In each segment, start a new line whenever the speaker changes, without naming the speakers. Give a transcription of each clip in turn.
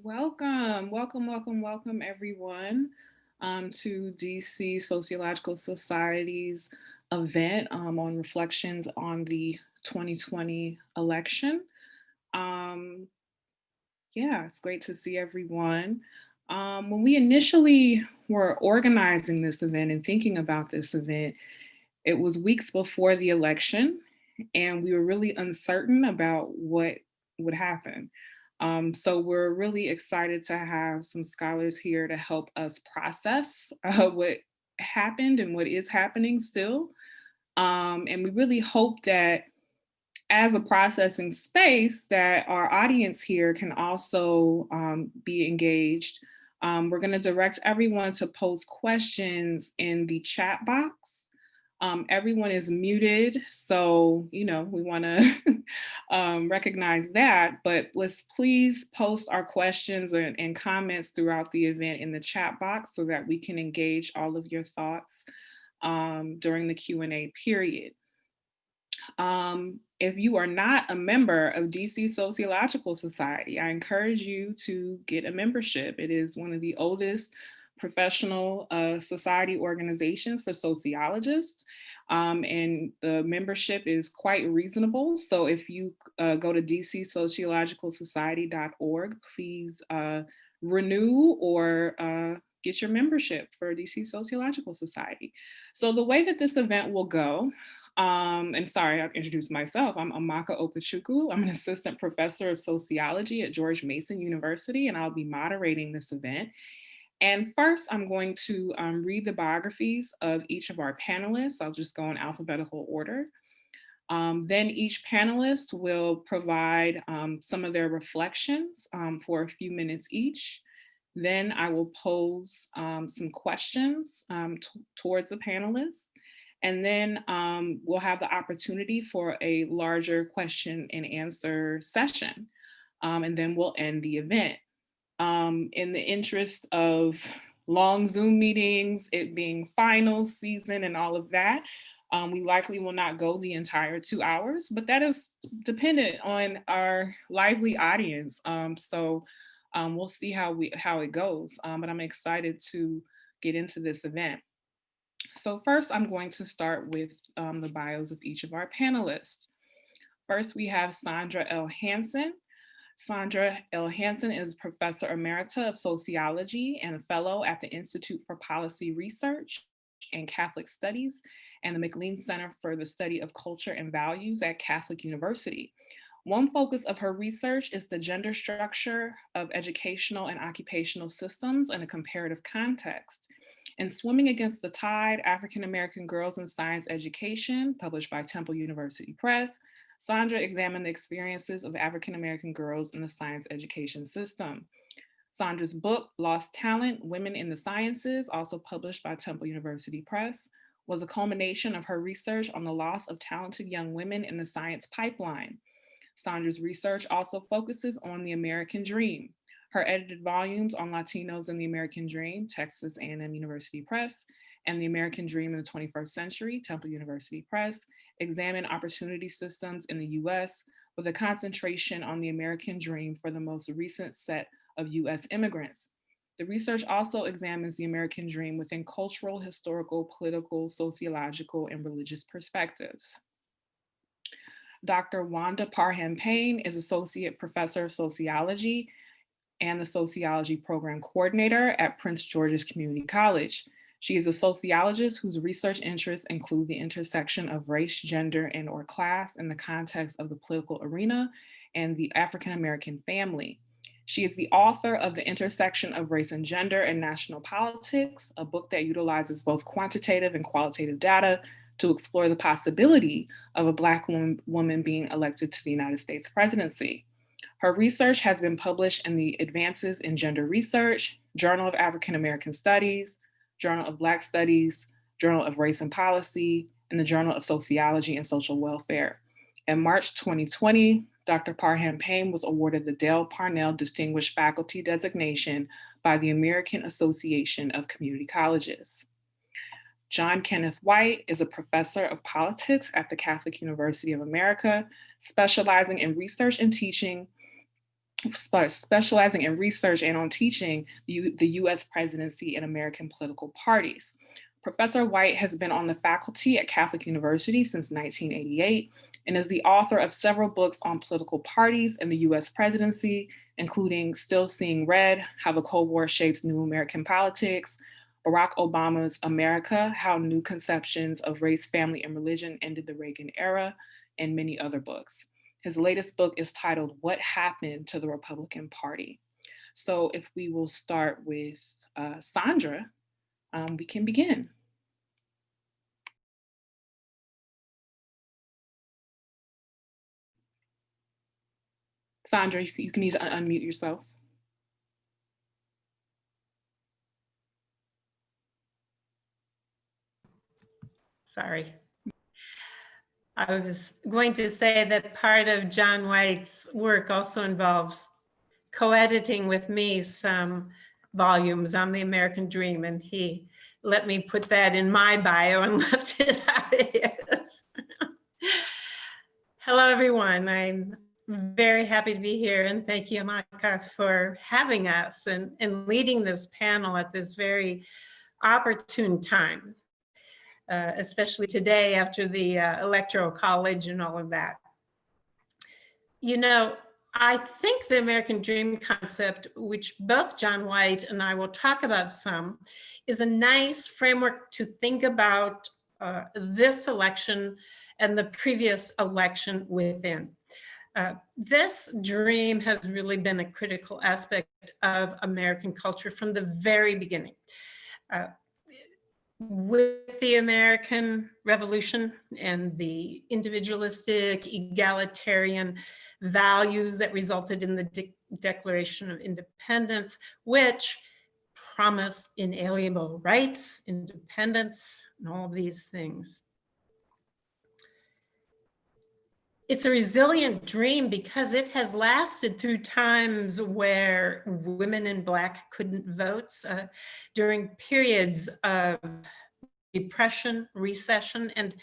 Welcome everyone to DC Sociological Society's event on reflections on the 2020 election. Um, yeah, it's great to see everyone. When we initially were organizing this event and thinking about this event, it was weeks before the election, and we were really uncertain about what would happen. So we're really excited to have some scholars here to help us process what happened and what is happening still. And we really hope that as a processing space that our audience here can also be engaged. We're going to direct everyone to post questions in the chat box. Everyone is muted, so we want to recognize that. But let's please post our questions and comments throughout the event in the chat box so that we can engage all of your thoughts during the Q&A period. If you are not a member of DC Sociological Society, I encourage you to get a membership. It is one of the oldest professional society organizations for sociologists, and the membership is quite reasonable. So if you go to dcsociologicalsociety.org, please renew or get your membership for DC Sociological Society. So the way that this event will go, and sorry, I've introduced myself. I'm Amaka Okechukwu. I'm an assistant professor of sociology at George Mason University, and I'll be moderating this event. And first, I'm going to read the biographies of each of our panelists. I'll just go in alphabetical order. Then each panelist will provide some of their reflections for a few minutes each. Then I will pose some questions towards the panelists. And then we'll have the opportunity for a larger question and answer session. And then we'll end the event. In the interest of long Zoom meetings, it being finals season and all of that, we likely will not go the entire 2 hours, but that is dependent on our lively audience. So we'll see how it goes, but I'm excited to get into this event. So first, I'm going to start with the bios of each of our panelists. First, we have Sandra L. Hanson. Sandra L. Hanson is Professor Emerita of Sociology and a Fellow at the Institute for Policy Research and Catholic Studies and the McLean Center for the Study of Culture and Values at Catholic University. One focus of her research is the gender structure of educational and occupational systems in a comparative context. In Swimming Against the Tide, African American Girls in Science Education, published by Temple University Press, Sandra examined the experiences of African American girls in the science education system. Sandra's book, Lost Talent, Women in the Sciences, also published by Temple University Press, was a culmination of her research on the loss of talented young women in the science pipeline. Sandra's research also focuses on the American Dream. Her edited volumes on Latinos and the American Dream, Texas A&M University Press, and the American Dream in the 21st Century, Temple University Press, examine opportunity systems in the US with a concentration on the American Dream for the most recent set of US immigrants. The research also examines the American Dream within cultural, historical, political, sociological, and religious perspectives. Dr. Wanda Parham-Payne is Associate Professor of Sociology and the Sociology Program Coordinator at Prince George's Community College. She is a sociologist whose research interests include the intersection of race, gender, and/or class in the context of the political arena and the African American family. She is the author of The Intersection of Race and Gender in National Politics, a book that utilizes both quantitative and qualitative data to explore the possibility of a Black woman being elected to the United States presidency. Her research has been published in the Advances in Gender Research, Journal of African American Studies, Journal of Black Studies, Journal of Race and Policy, and the Journal of Sociology and Social Welfare. In March 2020, Dr. Parham-Payne was awarded the Dale Parnell Distinguished Faculty Designation by the American Association of Community Colleges. John Kenneth White is a professor of politics at the Catholic University of America, specializing in research and teaching specializing in research and on teaching the US presidency and American political parties. Professor White has been on the faculty at Catholic University since 1988 and is the author of several books on political parties and the US presidency, including Still Seeing Red, How the Cold War Shapes New American Politics, Barack Obama's America, How New Conceptions of Race, Family, and Religion Ended the Reagan Era, and many other books. His latest book is titled What Happened to the Republican Party? So if we will start with Sandra, we can begin. Sandra, you can need to unmute yourself.
Sorry. I was going to say that part of John White's work also involves co-editing with me some volumes on the American Dream, and he let me put that in my bio and left it out of his. Hello, everyone. I'm very happy to be here, and thank you, Amaka, for having us and leading this panel at this very opportune time. Especially today after the Electoral College and all of that. You know, I think the American Dream concept, which both John White and I will talk about some, is a nice framework to think about this election and the previous election within. This dream has really been a critical aspect of American culture from the very beginning. With the American Revolution and the individualistic, egalitarian values that resulted in the Declaration of Independence, which promise inalienable rights, independence, and all of these things. It's a resilient dream because it has lasted through times where women and Black couldn't vote, during periods of depression, recession, and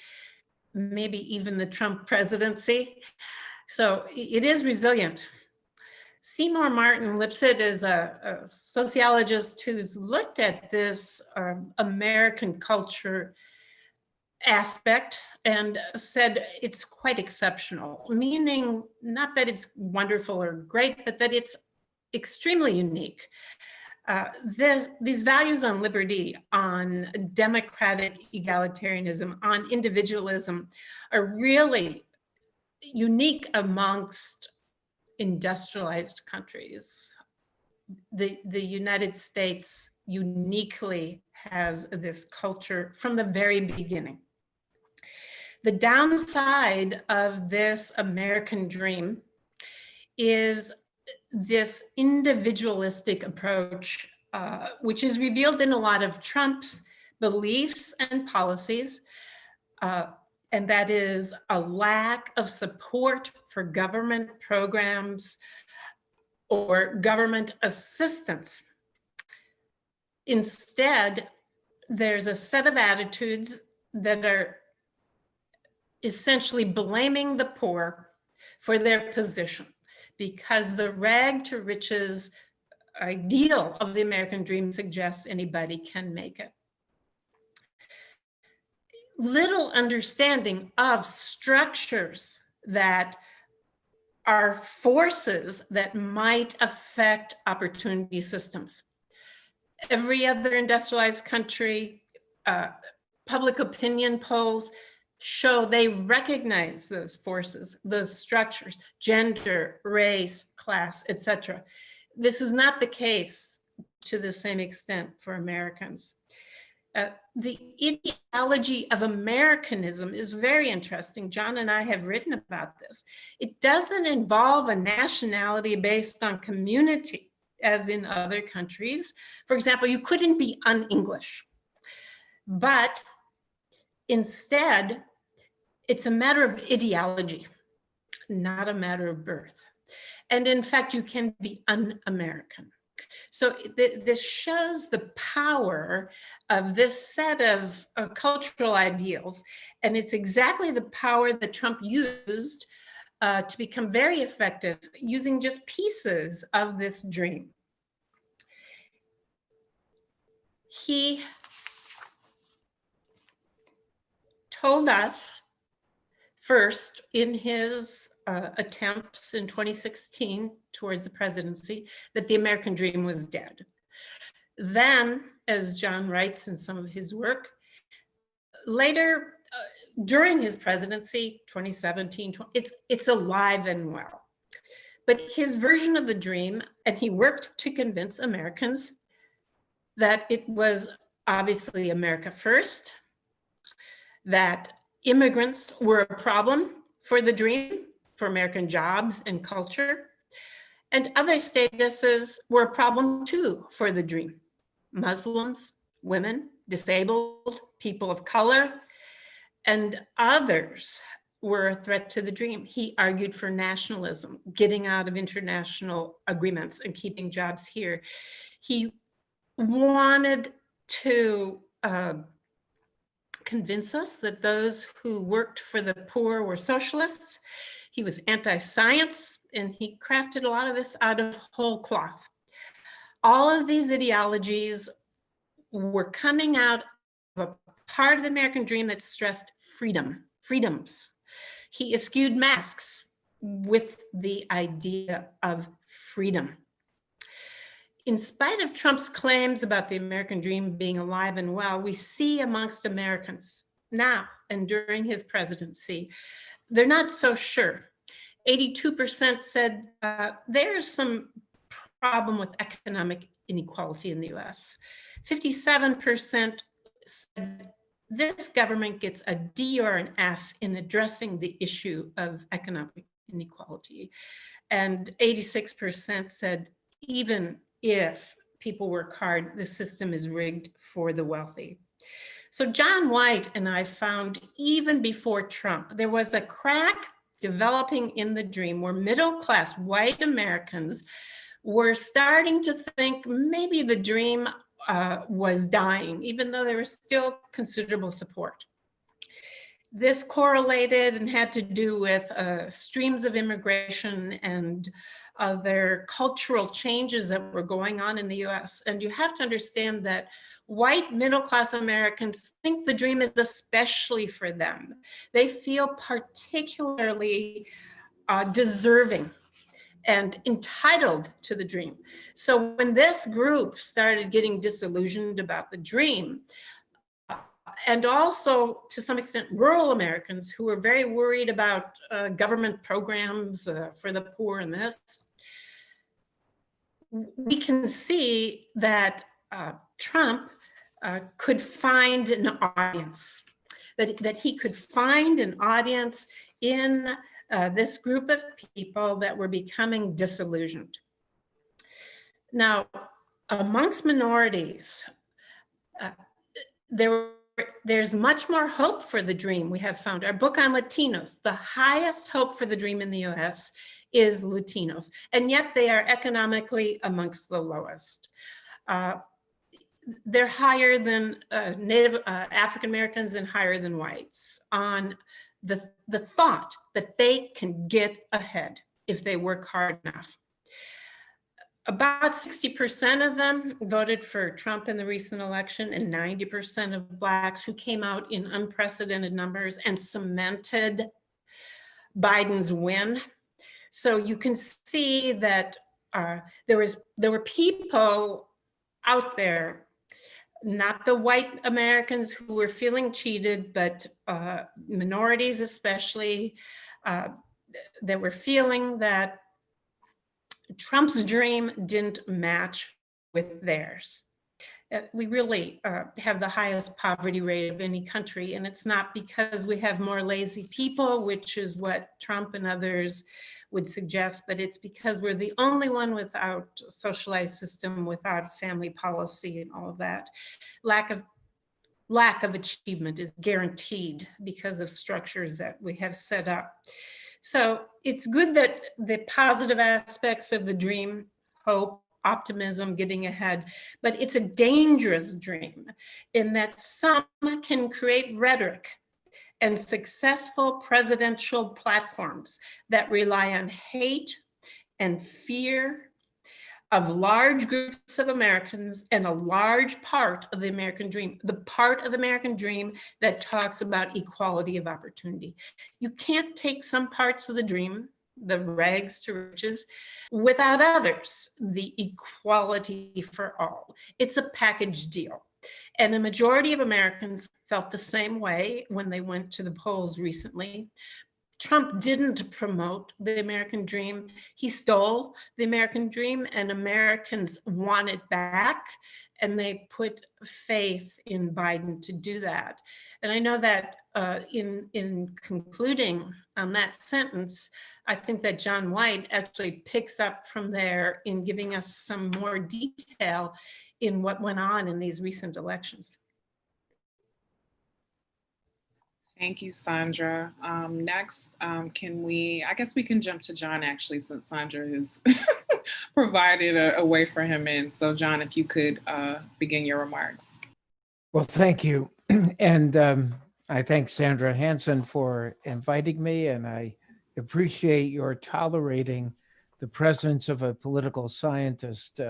maybe even the Trump presidency. So it is resilient. Seymour Martin Lipset is a sociologist who's looked at this American culture aspect and said it's quite exceptional, meaning not that it's wonderful or great, but that it's extremely unique. These values on liberty, on democratic egalitarianism, on individualism are really unique amongst industrialized countries. The United States uniquely has this culture from the very beginning. The downside of this American dream is this individualistic approach, which is revealed in a lot of Trump's beliefs and policies, and that is a lack of support for government programs or government assistance. Instead, there's a set of attitudes that are essentially blaming the poor for their position, because the rag to riches ideal of the American dream suggests anybody can make it. Little understanding of structures that are forces that might affect opportunity systems. Every other industrialized country, public opinion polls show they recognize those forces, those structures, gender, race, class, etc. This is not the case to the same extent for Americans. The ideology of Americanism is very interesting. John and I have written about this. It doesn't involve a nationality based on community, as in other countries. For example, you couldn't be un-English, but instead, it's a matter of ideology, not a matter of birth. And in fact, you can be un-American. So this shows the power of this set of cultural ideals. And it's exactly the power that Trump used to become very effective using just pieces of this dream. He told us first in his attempts in 2016 towards the presidency that the American dream was dead. Then, as John writes in some of his work, later during his presidency, 2017, it's alive and well. But his version of the dream, and he worked to convince Americans that it was obviously America first, that immigrants were a problem for the dream, for American jobs and culture, and other statuses were a problem too for the dream. Muslims, women, disabled, people of color, and others were a threat to the dream. He argued for nationalism, getting out of international agreements and keeping jobs here. He wanted to convince us that those who worked for the poor were socialists. He was anti-science, and he crafted a lot of this out of whole cloth. All of these ideologies were coming out of a part of the American dream that stressed freedoms. He eschewed masks with the idea of freedom. In spite of Trump's claims about the American dream being alive and well, we see amongst Americans now and during his presidency, they're not so sure. 82% said there's some problem with economic inequality in the US. 57% said this government gets a D or an F in addressing the issue of economic inequality. And 86% said even if people work hard, the system is rigged for the wealthy. So John White and I found even before Trump, there was a crack developing in the dream where middle-class white Americans were starting to think maybe the dream was dying, even though there was still considerable support. This correlated and had to do with streams of immigration and other cultural changes that were going on in the US. And you have to understand that white middle-class Americans think the dream is especially for them. They feel particularly deserving and entitled to the dream. So when this group started getting disillusioned about the dream, and also to some extent rural Americans who were very worried about government programs for the poor and this, we can see that Trump could find an audience, that he could find an audience in this group of people that were becoming disillusioned. Now, amongst minorities, there's much more hope for the dream. We have found our book on Latinos, the highest hope for the dream in the US is Latinos, and yet they are economically amongst the lowest. They're higher than Native African Americans and higher than whites on the thought that they can get ahead if they work hard enough. About 60% of them voted for Trump in the recent election, and 90% of Blacks who came out in unprecedented numbers and cemented Biden's win. So you can see that there were people out there, not the white Americans who were feeling cheated, but minorities especially, that were feeling that Trump's dream didn't match with theirs. We really have the highest poverty rate of any country, and it's not because we have more lazy people, which is what Trump and others would suggest, but it's because we're the only one without a socialized system, without family policy and all of that. Lack of achievement is guaranteed because of structures that we have set up. So it's good that the positive aspects of the dream, hope, optimism, getting ahead, but it's a dangerous dream in that some can create rhetoric and successful presidential platforms that rely on hate and fear of large groups of Americans and a large part of the American dream, the part of the American dream that talks about equality of opportunity. You can't take some parts of the dream, the rags to riches, without others, the equality for all. It's a package deal. And a majority of Americans felt the same way when they went to the polls recently. Trump didn't promote the American dream. He stole the American dream, and Americans want it back. And they put faith in Biden to do that. And I know that in concluding on that sentence, I think that John White actually picks up from there in giving us some more detail in what went on in these recent elections.
Thank you, Sandra. Next, I guess we can jump to John actually, since Sandra has provided a way for him in. So John, if you could begin your remarks.
Well, thank you. And I thank Sandra Hanson for inviting me, and I appreciate your tolerating the presence of a political scientist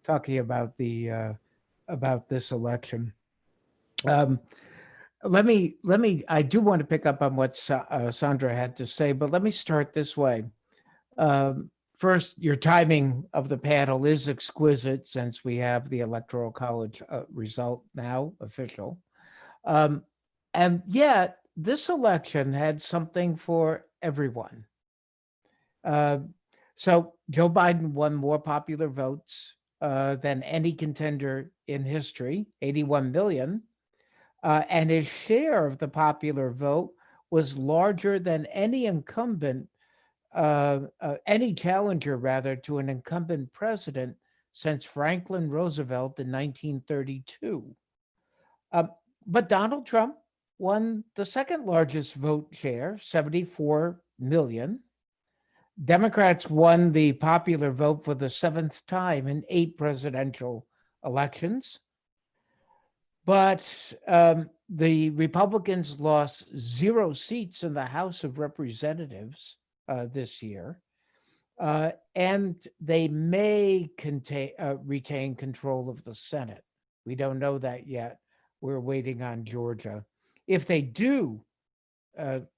talking about this election. I do want to pick up on what Sandra had to say, but let me start this way. First, your timing of the panel is exquisite since we have the Electoral College result now official. And yet, this election had something for everyone. So Joe Biden won more popular votes than any contender in history, 81 million. And his share of the popular vote was larger than any incumbent, any challenger rather, to an incumbent president since Franklin Roosevelt in 1932. But Donald Trump won the second largest vote share, 74 million. Democrats won the popular vote for the seventh time in 8 presidential elections. But the Republicans lost 0 seats in the House of Representatives this year, and they may retain control of the Senate. We don't know that yet. We're waiting on Georgia. If they do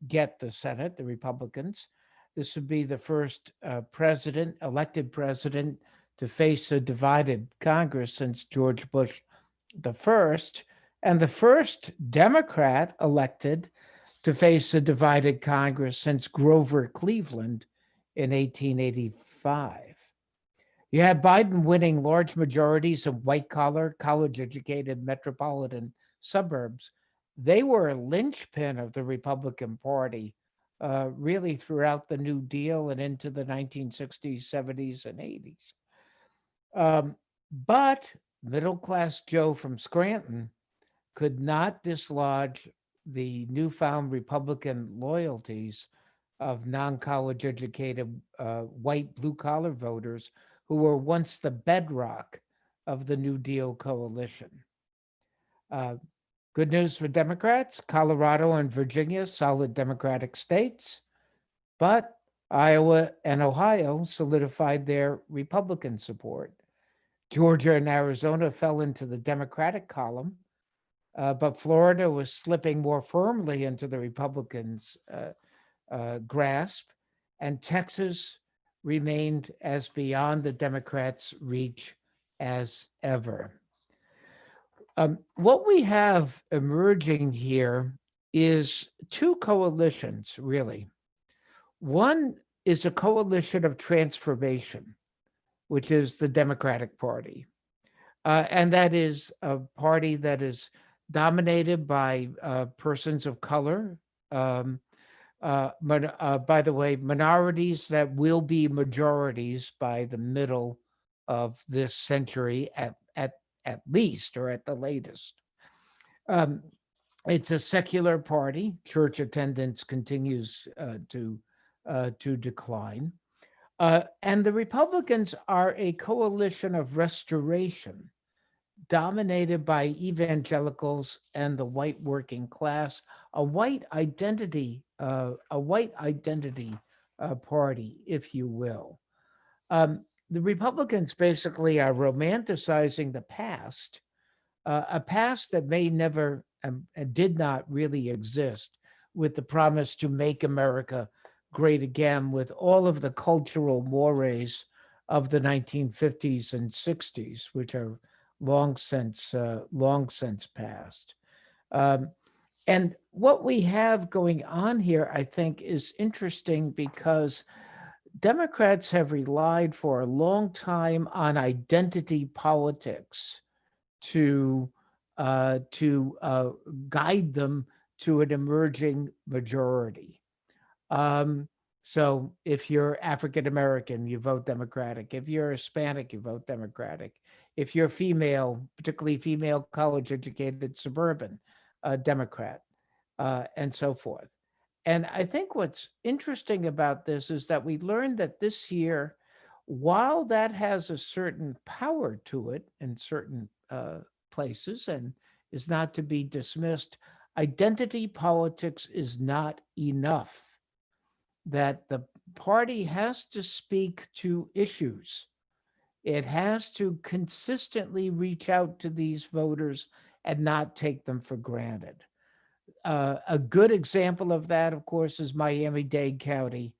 get the Senate, the Republicans, this would be the first elected president to face a divided Congress since George Bush the first, and the first Democrat elected to face a divided Congress since Grover Cleveland in 1885. You had Biden winning large majorities of white-collar, college-educated metropolitan suburbs. They were a linchpin of the Republican Party, really throughout the New Deal and into the 1960s, 70s, and 80s. But middle-class Joe from Scranton could not dislodge the newfound Republican loyalties of non-college educated white blue-collar voters who were once the bedrock of the New Deal coalition. Good news for Democrats: Colorado and Virginia, solid Democratic states, but Iowa and Ohio solidified their Republican support. Georgia and Arizona fell into the Democratic column, but Florida was slipping more firmly into the Republicans' grasp, and Texas remained as beyond the Democrats' reach as ever. What we have emerging here is 2 coalitions, really. One is a coalition of transformation, which is the Democratic Party. And that is a party that is dominated by persons of color. By the way, minorities that will be majorities by the middle of this century at least, or at the latest. It's a secular party. Church attendance continues to decline. And the Republicans are a coalition of restoration. dominated by evangelicals and the white working class, a white identity party, if you will. The Republicans basically are romanticizing the past, a past that may never did not really exist, with the promise to make America great again, with all of the cultural mores of the 1950s and 60s, which are long since past. Um, and what we have going on here, I think, is interesting because Democrats have relied for a long time on identity politics to guide them to an emerging majority. Um, so if you're African American, you vote Democratic. If you're Hispanic, you vote Democratic. If you're female, particularly female college educated suburban, Democrat, and so forth. And I think what's interesting about this is that we learned that this year, while that has a certain power to it in certain places and is not to be dismissed, identity politics is not enough. That the party has to speak to issues. It has to consistently reach out to these voters and not take them for granted. A good example of that, of course, is Miami-Dade County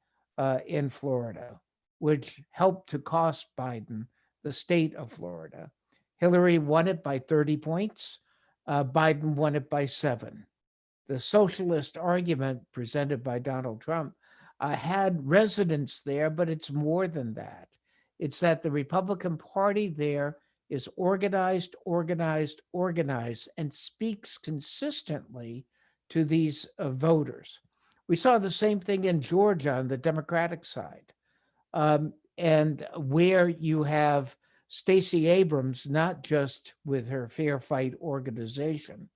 in Florida, which helped to cost Biden the state of Florida. Hillary won it by 30 points. Biden won it by 7. The socialist argument presented by Donald Trump had residents there, but it's more than that. It's that the Republican Party there is organized, and speaks consistently to these voters. We saw the same thing in Georgia on the Democratic side, and where you have Stacey Abrams, not just with her Fair Fight organization,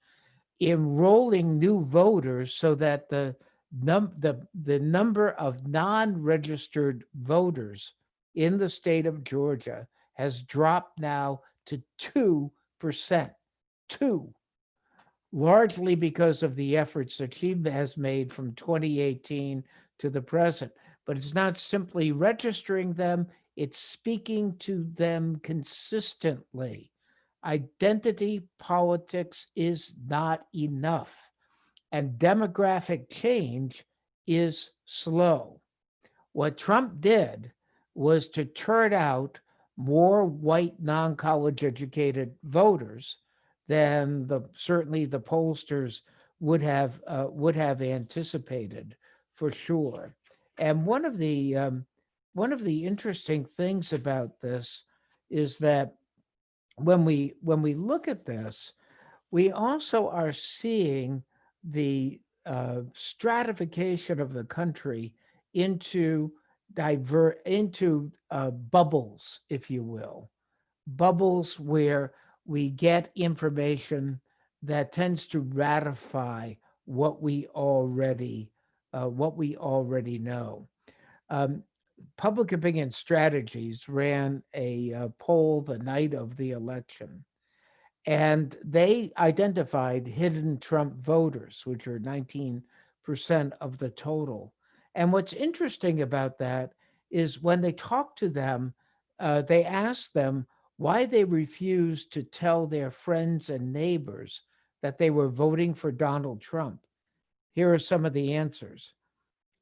enrolling new voters so that the number of non-registered voters in the state of Georgia has dropped now to 2%. 2, largely because of the efforts that she has made from 2018 to the present. But it's not simply registering them, it's speaking to them consistently. Identity politics is not enough, and demographic change is slow. What Trump did was to turn out more white non-college educated voters than certainly the pollsters would have anticipated, for sure. And one of the interesting things about this is that when we look at this, we also are seeing the stratification of the country into bubbles, if you will, bubbles where we get information that tends to ratify what we already know. Public Opinion Strategies ran a poll the night of the election, and they identified hidden Trump voters, which are 19% of the total. And what's interesting about that is when they talk to them, they ask them why they refused to tell their friends and neighbors that they were voting for Donald Trump. Here are some of the answers.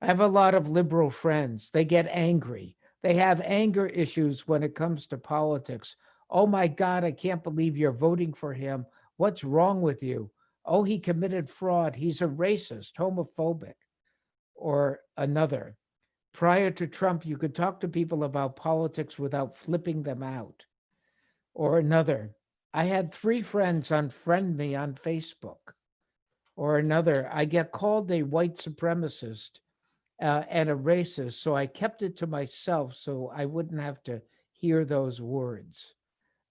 I have a lot of liberal friends. They get angry. They have anger issues when it comes to politics. Oh my God, I can't believe you're voting for him. What's wrong with you? Oh, he committed fraud. He's a racist, homophobic. Or another. Prior to Trump, you could talk to people about politics without flipping them out. Or another. I had 3 friends unfriend me on Facebook. Or another. I get called a white supremacist and a racist, so I kept it to myself so I wouldn't have to hear those words.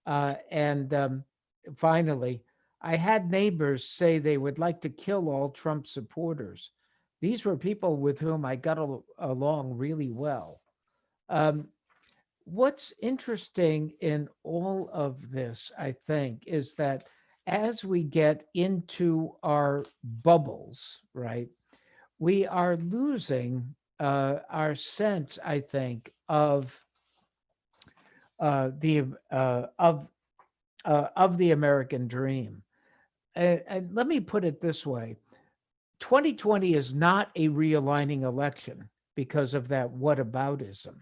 And finally, I had neighbors say they would like to kill all Trump supporters. These were people with whom I got along really well. what's interesting in all of this, I think, is that as we get into our bubbles, right, we are losing our sense, I think, the of the American dream. And let me put it this way: 2020 is not a realigning election because of that whataboutism,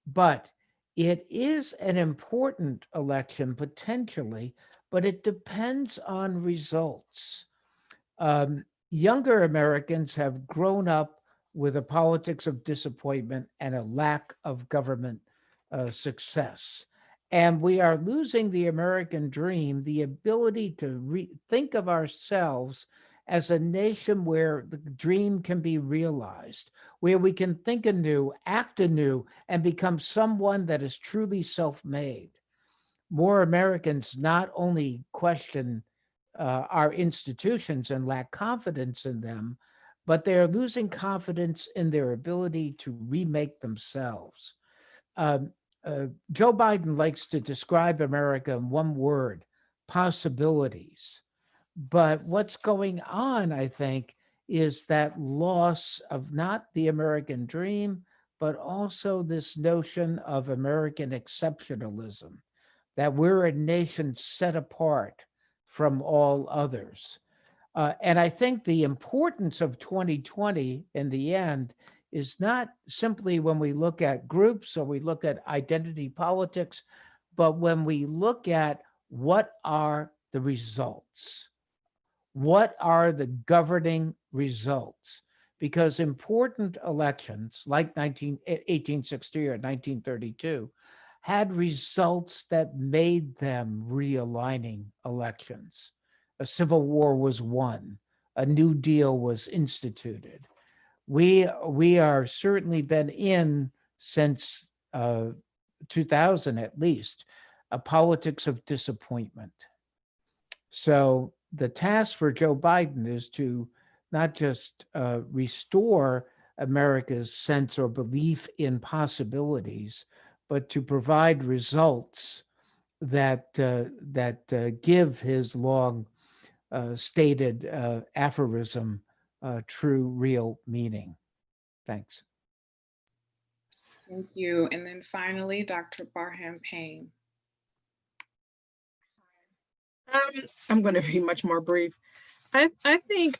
but it is an important election potentially, but it depends on results. Younger Americans have grown up with a politics of disappointment and a lack of government success. And we are losing the American dream, the ability to think of ourselves as a nation where the dream can be realized, where we can think anew, act anew, and become someone that is truly self made. More Americans not only question our institutions and lack confidence in them, but they are losing confidence in their ability to remake themselves. Um, Joe Biden likes to describe America in one word: possibilities. But what's going on, I think, is that loss of not the American dream, but also this notion of American exceptionalism, that we're a nation set apart from all others. And I think the importance of 2020 in the end is not simply when we look at groups or we look at identity politics, but when we look at what are the results. What are the governing results? Because important elections like 1860 or 1932 had results that made them realigning elections. A civil war was won, a New Deal was instituted. We are certainly been in since 2000 at least a politics of disappointment. So the task for Joe Biden is to not just restore America's sense or belief in possibilities, but to provide results that give his long stated aphorism true, real meaning. Thanks.
Thank you. And then finally, Dr. Parham-Payne.
I'm going to be much more brief. I think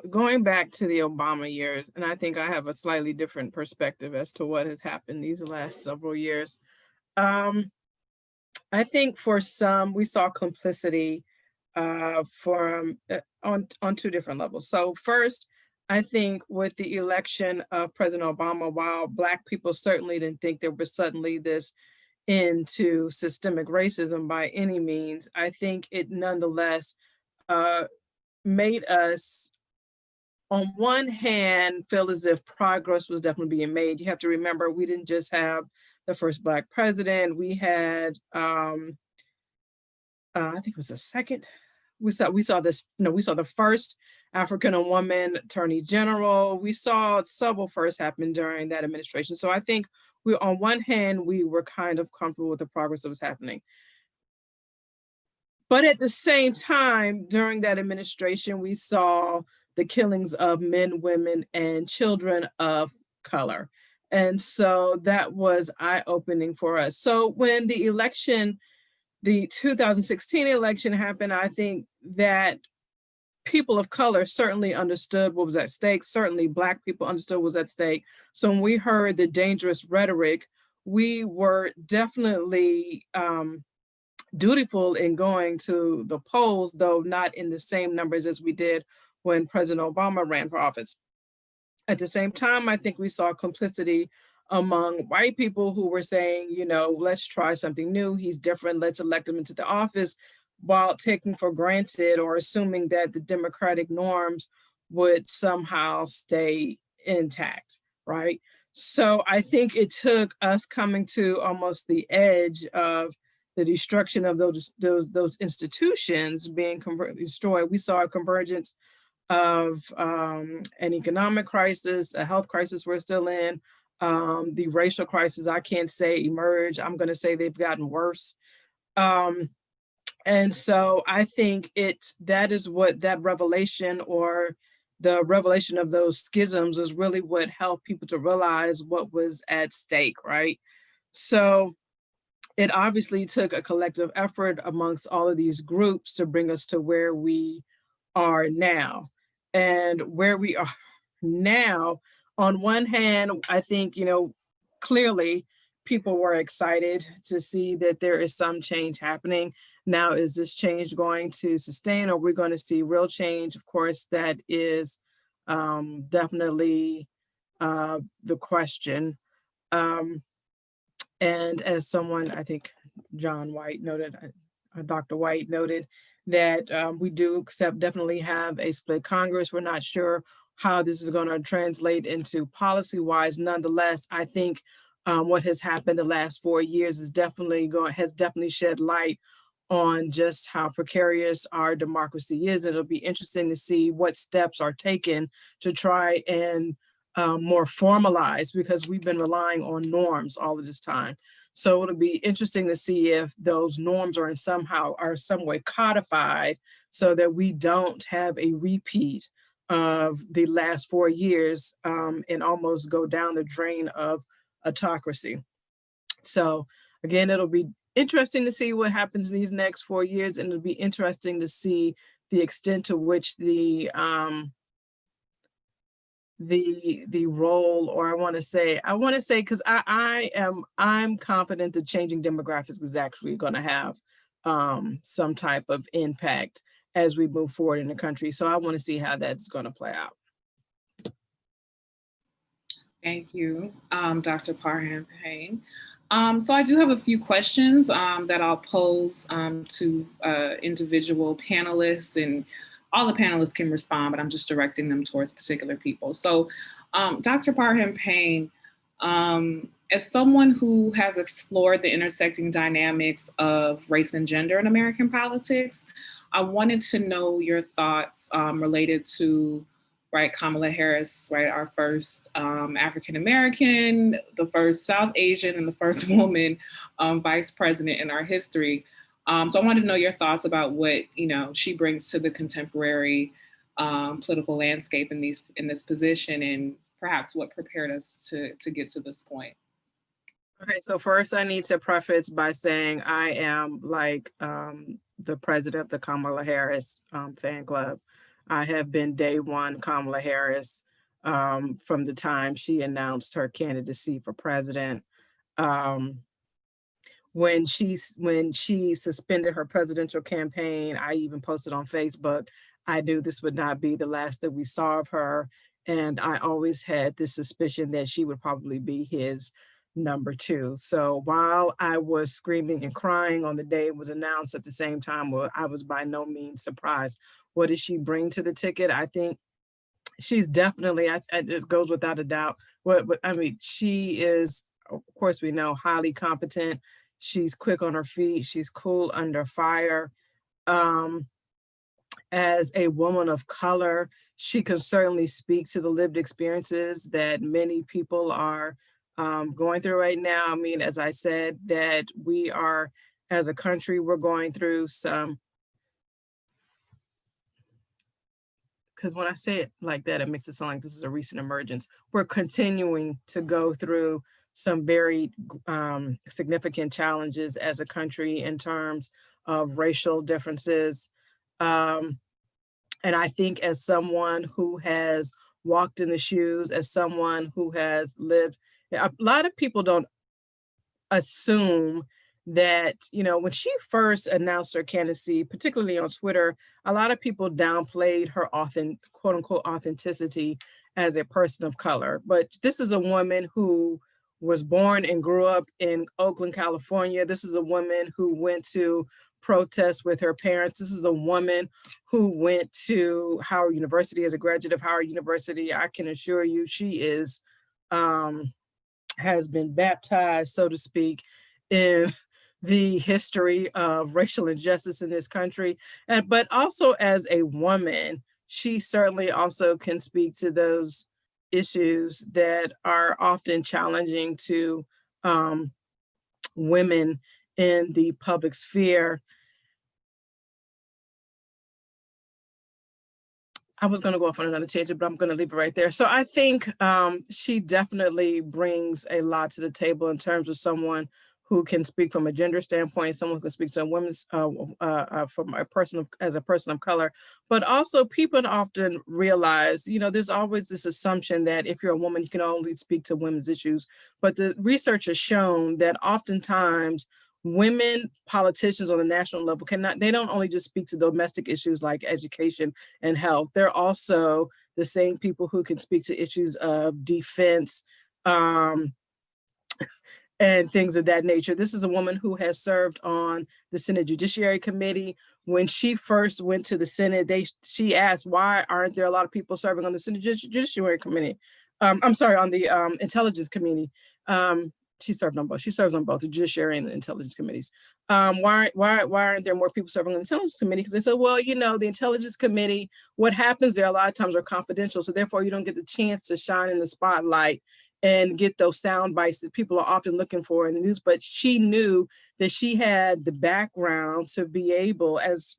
going back to the Obama years, and I think I have a slightly different perspective as to what has happened these last several years. I think for some, we saw complicity on two different levels. So first, I think with the election of President Obama, while Black people certainly didn't think there was suddenly this into systemic racism by any means, I think it nonetheless made us, on one hand, feel as if progress was definitely being made. You have to remember, we didn't just have the first Black president, we had, I think it was the second, we saw the first African woman attorney general. We saw several firsts happen during that administration. So I think on one hand, we were kind of comfortable with the progress that was happening. But at the same time, during that administration, we saw the killings of men, women, and children of color. And so that was eye-opening for us. So when the 2016 election happened, I think that people of color certainly understood what was at stake. Certainly Black people understood what was at stake. So when we heard the dangerous rhetoric, we were definitely dutiful in going to the polls, though not in the same numbers as we did when President Obama ran for office. At the same time, I think we saw complicity among white people who were saying, let's try something new. He's different. Let's elect him into the office, while taking for granted or assuming that the democratic norms would somehow stay intact, right? So I think it took us coming to almost the edge of the destruction of those institutions being destroyed. We saw a convergence of an economic crisis, a health crisis we're still in, The racial crisis, I can't say emerge. I'm going to say they've gotten worse. And so I think that is what that revelation, or the revelation of those schisms, is really what helped people to realize what was at stake, right? So it obviously took a collective effort amongst all of these groups to bring us to where we are now. And where we are now, on one hand, I think, clearly people were excited to see that there is some change happening. Now, is this change going to sustain, or we're going to see real change? Of course, that is definitely the question. And as someone, I think John White noted, Dr. White noted, that we do definitely have a split Congress. We're not sure how this is going to translate into policy-wise. Nonetheless, I think what has happened the last 4 years has definitely shed light on just how precarious our democracy is. It'll be interesting to see what steps are taken to try and more formalized, because we've been relying on norms all of this time. So it'll be interesting to see if those norms are some way codified, so that we don't have a repeat of the last 4 years and almost go down the drain of autocracy. So again, it'll be interesting to see what happens in these next 4 years, and it'll be interesting to see the extent to which the role, or I want to say, because I'm confident that changing demographics is actually going to have some type of impact as we move forward in the country. So I want to see how that's going to play out.
Thank you, Dr. Parham-Payne. So I do have a few questions that I'll pose to individual panelists, and all the panelists can respond, but I'm just directing them towards particular people. So Dr. Parham-Payne, as someone who has explored the intersecting dynamics of race and gender in American politics, I wanted to know your thoughts related to, right, Kamala Harris, right, our first African-American, the first South Asian, and the first woman vice president in our history. So I wanted to know your thoughts about what she brings to the contemporary political landscape in this position, and perhaps what prepared us to get to this point.
Okay, so first I need to preface by saying I am like the president of the Kamala Harris fan club. I have been day one Kamala Harris from the time she announced her candidacy for president. When she suspended her presidential campaign, I even posted on Facebook, I knew this would not be the last that we saw of her. And I always had this suspicion that she would probably be his number two. So while I was screaming and crying on the day it was announced, at the same time, I was by no means surprised. What does she bring to the ticket? I think she's definitely, it goes without a doubt. She is, of course, we know, highly competent. She's quick on her feet. She's cool under fire. As a woman of color, she can certainly speak to the lived experiences that many people are going through right now. I mean, as I said, that we are, as a country, we're going through some, because when I say it like that, it makes it sound like this is a recent emergence. We're continuing to go through some very significant challenges as a country in terms of racial differences. And I think as someone who has walked in the shoes, as someone who has lived, a lot of people don't assume that, when she first announced her candidacy, particularly on Twitter, a lot of people downplayed her quote unquote authenticity as a person of color. But this is a woman who was born and grew up in Oakland, California. This is a woman who went to protest with her parents. This is a woman who went to Howard University as a graduate of Howard University. I can assure you she is, has been baptized, so to speak, in the history of racial injustice in this country. But also as a woman, she certainly also can speak to those issues that are often challenging to women in the public sphere. I was going to go off on another tangent, but I'm going to leave it right there. So I think she definitely brings a lot to the table in terms of someone who can speak from a gender standpoint, someone who can speak to a women's from a person as a person of color. But also, people often realize, there's always this assumption that if you're a woman, you can only speak to women's issues. But the research has shown that oftentimes women politicians on the national level they don't only just speak to domestic issues like education and health. They're also the same people who can speak to issues of defense, and things of that nature. This is a woman who has served on the Senate Judiciary Committee. When she first went to the Senate, she asked, why aren't there a lot of people serving on the Senate Judiciary Committee? I'm sorry, on the Intelligence Committee. She served on both. She serves on both the Judiciary and the Intelligence Committees. Why aren't there more people serving on the Intelligence Committee? Because they said, well, the Intelligence Committee, what happens there a lot of times are confidential. So therefore, you don't get the chance to shine in the spotlight and get those sound bites that people are often looking for in the news. But she knew that she had the background to be able, as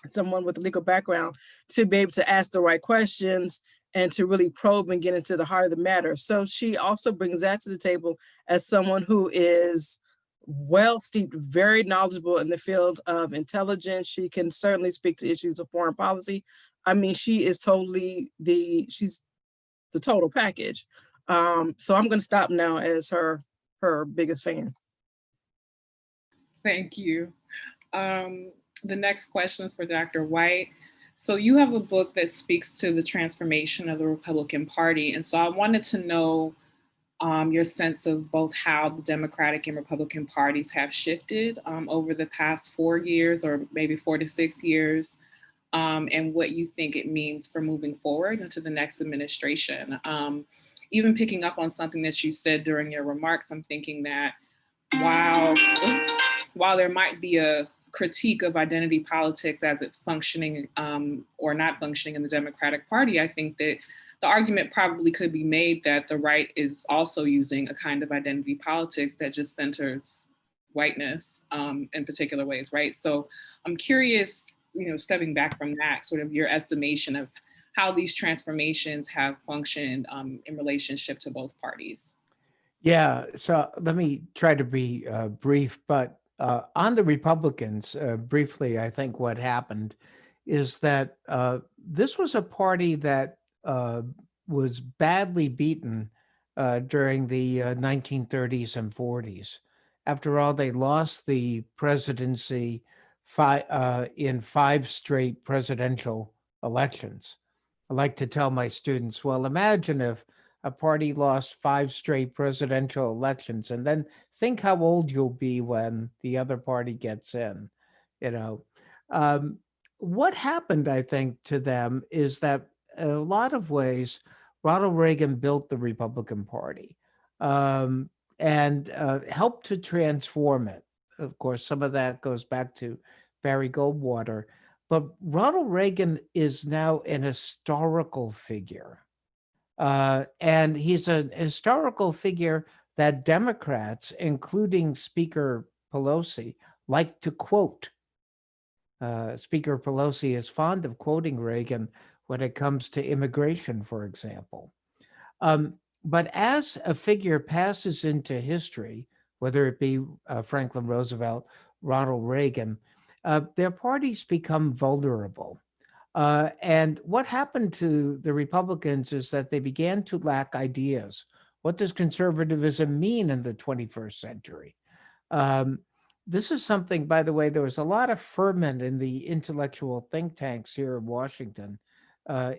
someone with a legal background, to be able to ask the right questions and to really probe and get into the heart of the matter. So she also brings that to the table as someone who is well steeped, very knowledgeable in the field of intelligence. She can certainly speak to issues of foreign policy. I mean, she's the total package. So I'm going to stop now as her biggest fan.
Thank you. The next question is for Dr. White. So you have a book that speaks to the transformation of the Republican Party. And so I wanted to know your sense of both how the Democratic and Republican parties have shifted over the past 4 years, or maybe 4 to 6 years, and what you think it means for moving forward into the next administration. Even picking up on something that you said during your remarks, I'm thinking that while there might be a critique of identity politics as it's functioning or not functioning in the Democratic Party, I think that the argument probably could be made that the right is also using a kind of identity politics that just centers whiteness in particular ways, right? So I'm curious, stepping back from that, sort of your estimation of how these transformations have functioned in relationship to both parties.
Yeah, so let me try to be brief, but on the Republicans, briefly, I think what happened is that this was a party that was badly beaten during the 1930s and 40s. After all, they lost the presidency in 5 straight presidential elections. I like to tell my students, well, imagine if a party lost 5 straight presidential elections, and then think how old you'll be when the other party gets in. What happened, I think, to them is that in a lot of ways, Ronald Reagan built the Republican Party and helped to transform it. Of course, some of that goes back to Barry Goldwater, but Ronald Reagan is now an historical figure. And he's a historical figure that Democrats, including Speaker Pelosi, like to quote. Speaker Pelosi is fond of quoting Reagan when it comes to immigration, for example. But as a figure passes into history, whether it be Franklin Roosevelt, Ronald Reagan, their parties become vulnerable. And what happened to the Republicans is that they began to lack ideas. What does conservatism mean in the 21st century? This is something, by the way, there was a lot of ferment in the intellectual think tanks here in Washington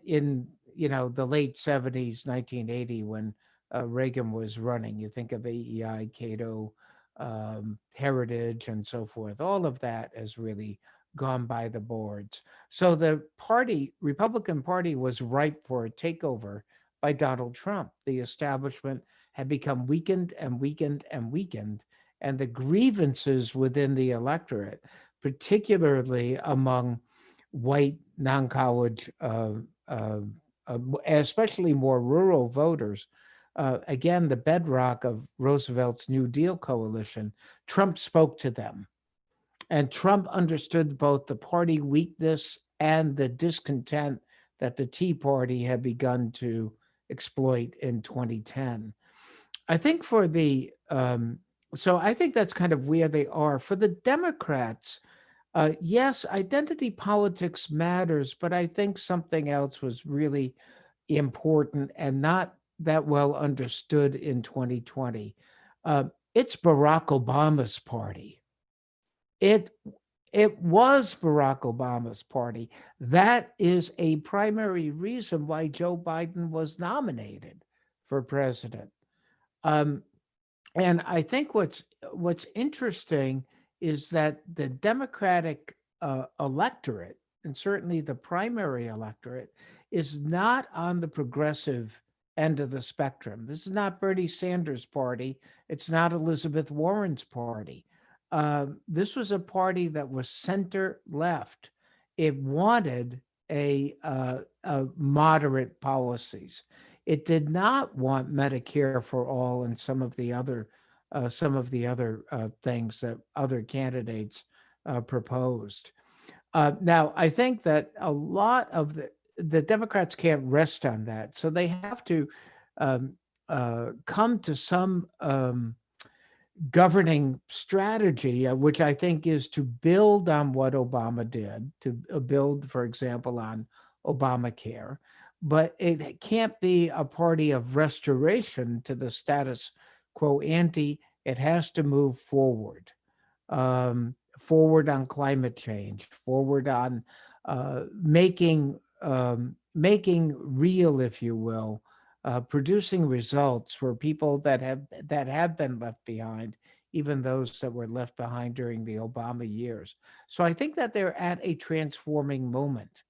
in the late 70s, 1980, when Reagan was running. You think of AEI, Cato, Heritage, and so forth. All of that has really gone by the boards. So the Republican Party was ripe for a takeover by Donald Trump. The establishment had become weakened and weakened and weakened, and the grievances within the electorate, particularly among white non-college especially more rural voters. Again, the bedrock of Roosevelt's New Deal coalition, Trump spoke to them. And Trump understood both the party weakness and the discontent that the Tea Party had begun to exploit in 2010. I think so I think that's kind of where they are. For the Democrats, yes, identity politics matters, but I think something else was really important and not that well understood in 2020. It's Barack Obama's party. It it was Barack Obama's party. That is a primary reason why Joe Biden was nominated for president. Um, and I think what's interesting is that the Democratic electorate, and certainly the primary electorate, is not on the progressive end of the spectrum. This is not Bernie Sanders' party. It's not Elizabeth Warren's party. This was a party that was center left. It wanted a moderate policies. It did not want Medicare for all and some of the other things that other candidates proposed. Now, I think that a lot of the Democrats can't rest on that, so they have to come to some governing strategy, which I think is to build on what Obama did, to build, for example, on Obamacare. But it can't be a party of restoration to the status quo ante. It has to move forward, forward on climate change, forward on making real, if you will, producing results for people that have been left behind, even those that were left behind during the Obama years. So I think that they're at a transforming moment.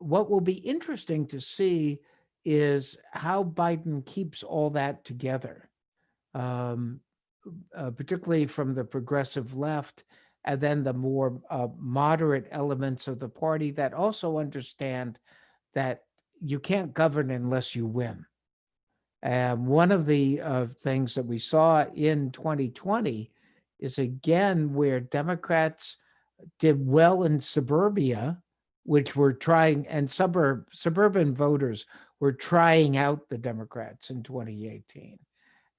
What will be interesting to see is how Biden keeps all that together, particularly from the progressive left, and then the more moderate elements of the party that also understand that you can't govern unless you win. And one of the things that we saw in 2020 is again where Democrats did well in suburbia, which were trying, and suburban voters were trying out the Democrats in 2018.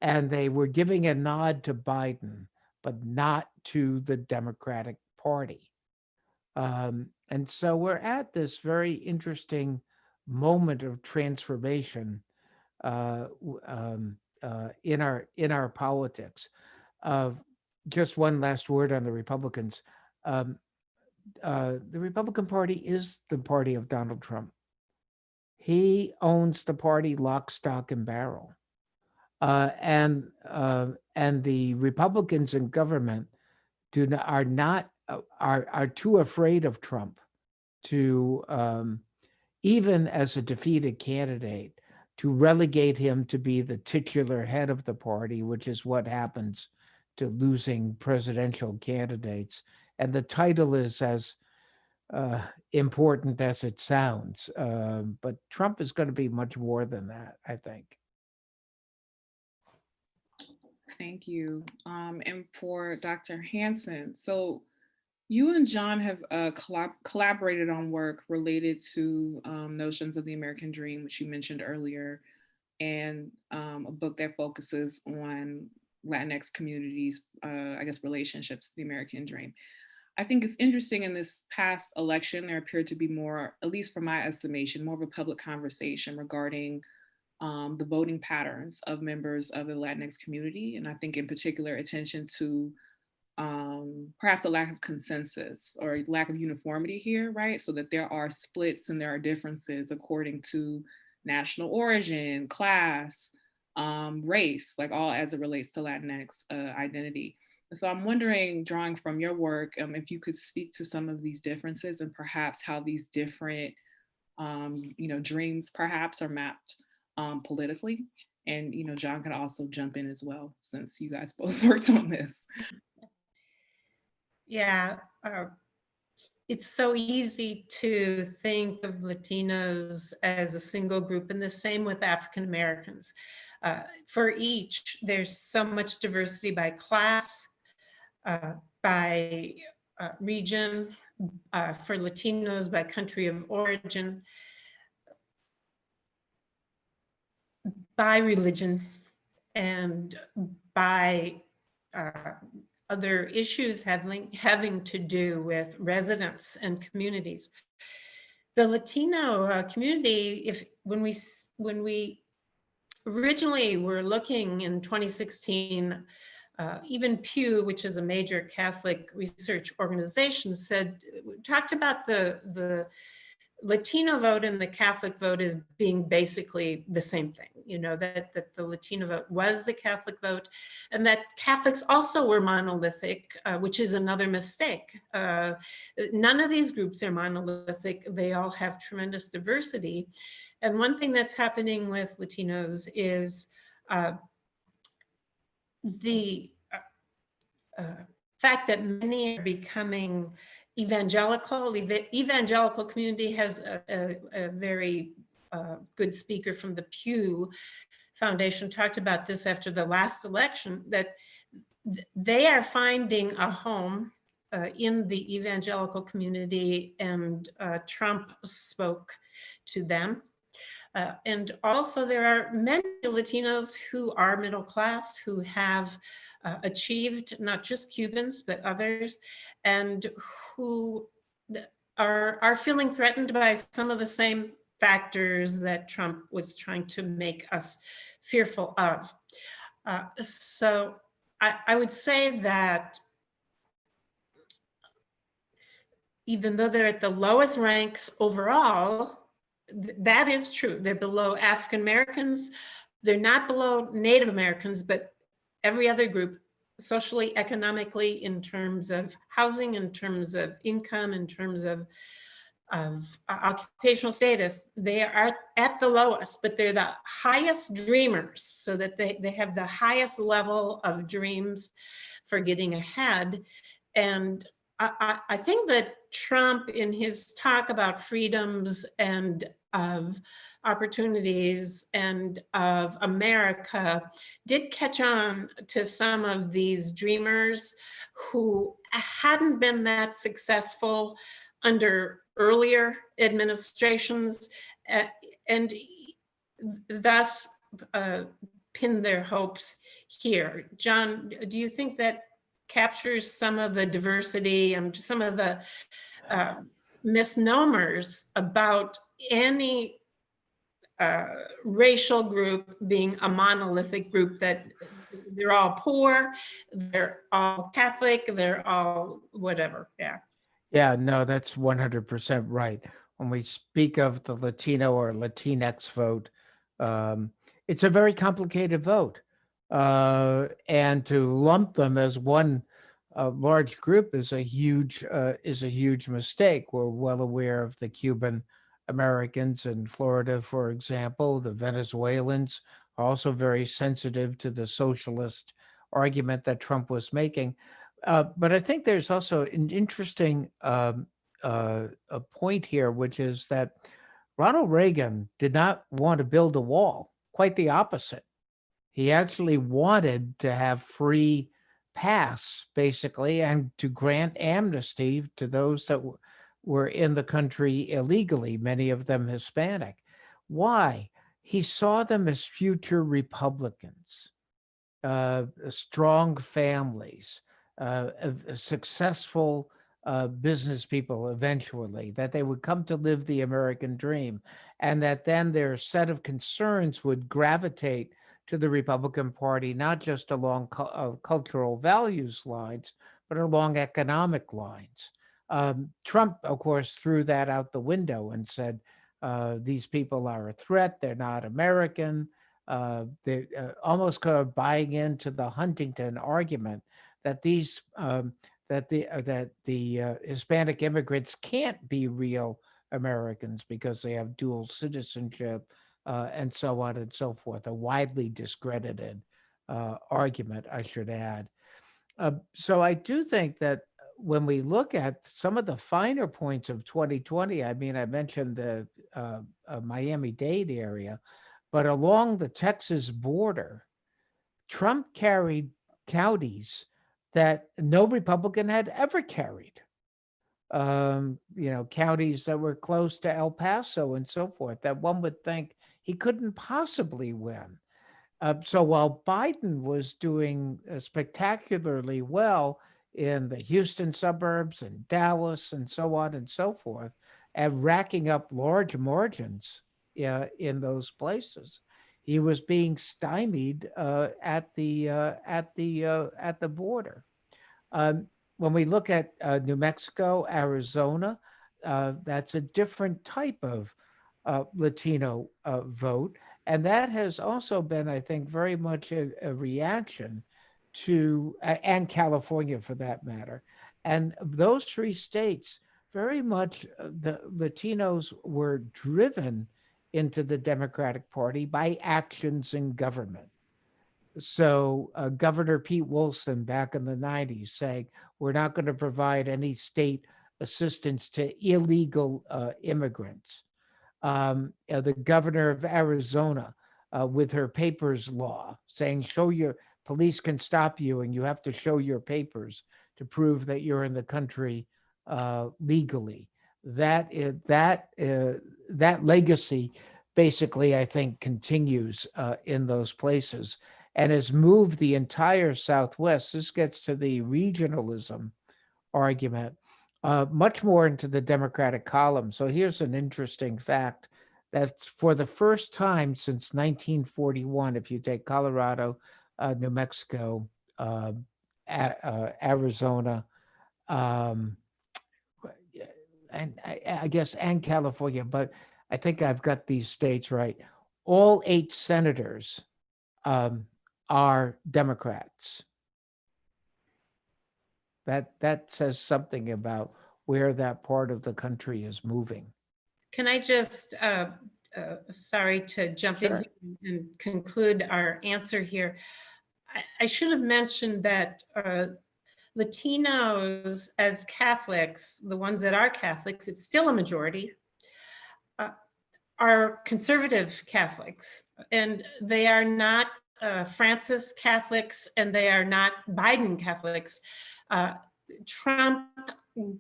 And they were giving a nod to Biden, but not to the Democratic Party. And so we're at this very interesting moment of transformation in our politics. Just one last word on the Republicans. The Republican Party is the party of Donald Trump. He owns the party lock, stock, and barrel. And the Republicans in government are too afraid of Trump to even as a defeated candidate, to relegate him to be the titular head of the party, which is what happens to losing presidential candidates. And the title is as important as it sounds. But Trump is going to be much more than that, I think.
Thank you. And for Dr. Hanson, so you and John have collaborated on work related to notions of the American dream, which you mentioned earlier, and a book that focuses on Latinx communities, I guess, relationships to the American dream. I think it's interesting in this past election, there appeared to be more, at least from my estimation, more of a public conversation regarding the voting patterns of members of the Latinx community. And I think in particular, attention to perhaps a lack of consensus or lack of uniformity here, right? So that there are splits and there are differences according to national origin, class, race, like all as it relates to Latinx identity. And so I'm wondering, drawing from your work, if you could speak to some of these differences and perhaps how these different, dreams perhaps are mapped politically. And, John can also jump in as well, since you guys both worked on this.
Yeah, it's so easy to think of Latinos as a single group, and the same with African Americans. For each, there's so much diversity by class, by region, for Latinos by country of origin, by religion, and by other issues having to do with residents and communities. The Latino community, when we originally were looking in 2016, even Pew, which is a major Catholic research organization, talked about the Latino vote and the Catholic vote as being basically the same thing, that the Latino vote was the Catholic vote, and that Catholics also were monolithic, which is another mistake. None of these groups are monolithic. They all have tremendous diversity. And one thing that's happening with Latinos is the fact that many are becoming evangelical. Evangelical community has a very good speaker from the Pew Foundation talked about this after the last election, that they are finding a home in the evangelical community, and Trump spoke to them. And also there are many Latinos who are middle class, who have achieved, not just Cubans, but others, and who are feeling threatened by some of the same factors that Trump was trying to make us fearful of. So I would say that even though they're at the lowest ranks overall, that is true. They're below African Americans. They're not below Native Americans, but every other group, socially, economically, in terms of housing, in terms of income, in terms of occupational status, they are at the lowest, but they're the highest dreamers, so that they have the highest level of dreams for getting ahead. And I think that Trump, in his talk about freedoms and of opportunities and of America, did catch on to some of these dreamers who hadn't been that successful under earlier administrations, and thus pin their hopes here. John, do you think that captures some of the diversity and some of the misnomers about any racial group being a monolithic group, that they're all poor, they're all Catholic, they're all whatever?
Yeah, no, that's 100% right. When we speak of the Latino or Latinx vote, it's a very complicated vote. And to lump them as one large group is a huge mistake. We're well aware of the Cuban Americans in Florida, for example. The Venezuelans are also very sensitive to the socialist argument that Trump was making. But I think there's also an interesting a point here, which is that Ronald Reagan did not want to build a wall. Quite the opposite. He actually wanted to have free pass, basically, and to grant amnesty to those that were in the country illegally, many of them Hispanic. Why? He saw them as future Republicans, strong families, successful business people eventually, that they would come to live the American dream, and that then their set of concerns would gravitate to the Republican Party, not just along cultural values lines, but along economic lines. Trump, of course, threw that out the window and said, these people are a threat, they're not American. They almost kind of buying into the Huntington argument that these that the Hispanic immigrants can't be real Americans because they have dual citizenship, and so on and so forth. A widely discredited argument, I should add. So I do think that when we look at some of the finer points of 2020, I mean, I mentioned the Miami-Dade area, but along the Texas border, Trump carried counties that no Republican had ever carried. Counties that were close to El Paso and so forth, that one would think he couldn't possibly win. So while Biden was doing spectacularly well in the Houston suburbs and Dallas and so on and so forth, and racking up large margins in those places, he was being stymied at the border. When we look at New Mexico, Arizona, that's a different type of Latino vote. And that has also been, I think, very much a reaction to, and California for that matter. And those three states, very much the Latinos were driven into the Democratic Party by actions in government. So Governor Pete Wilson back in the 90s saying, we're not going to provide any state assistance to illegal immigrants. The governor of Arizona with her papers law saying, show your police can stop you and you have to show your papers to prove that you're in the country legally. That legacy basically, I think, continues in those places and has moved the entire Southwest. This gets to the regionalism argument, much more into the Democratic column. So here's an interesting fact. That's for the first time since 1941, if you take Colorado, New Mexico, Arizona, and I guess, and California, but I think I've got these states right. All 8 senators are Democrats. That says something about where that part of the country is moving.
Can I just, sorry to jump in here and conclude our answer here. I should have mentioned that Latinos as Catholics, the ones that are Catholics, it's still a majority, are conservative Catholics, and they are not Francis Catholics, and they are not Biden Catholics. Trump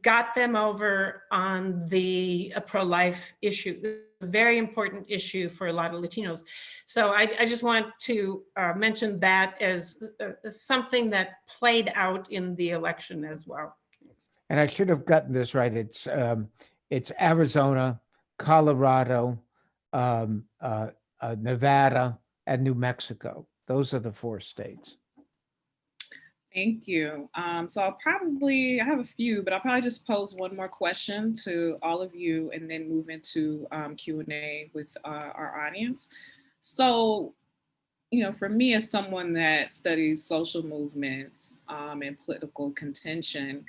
got them over on the pro-life issue, a very important issue for a lot of Latinos. So I just want to mention that as something that played out in the election as well.
And I should have gotten this right. It's Arizona, Colorado, Nevada, and New Mexico. Those are the 4 states.
Thank you. So I have a few, but I'll probably just pose one more question to all of you and then move into Q&A with our audience. So, for me as someone that studies social movements and political contention,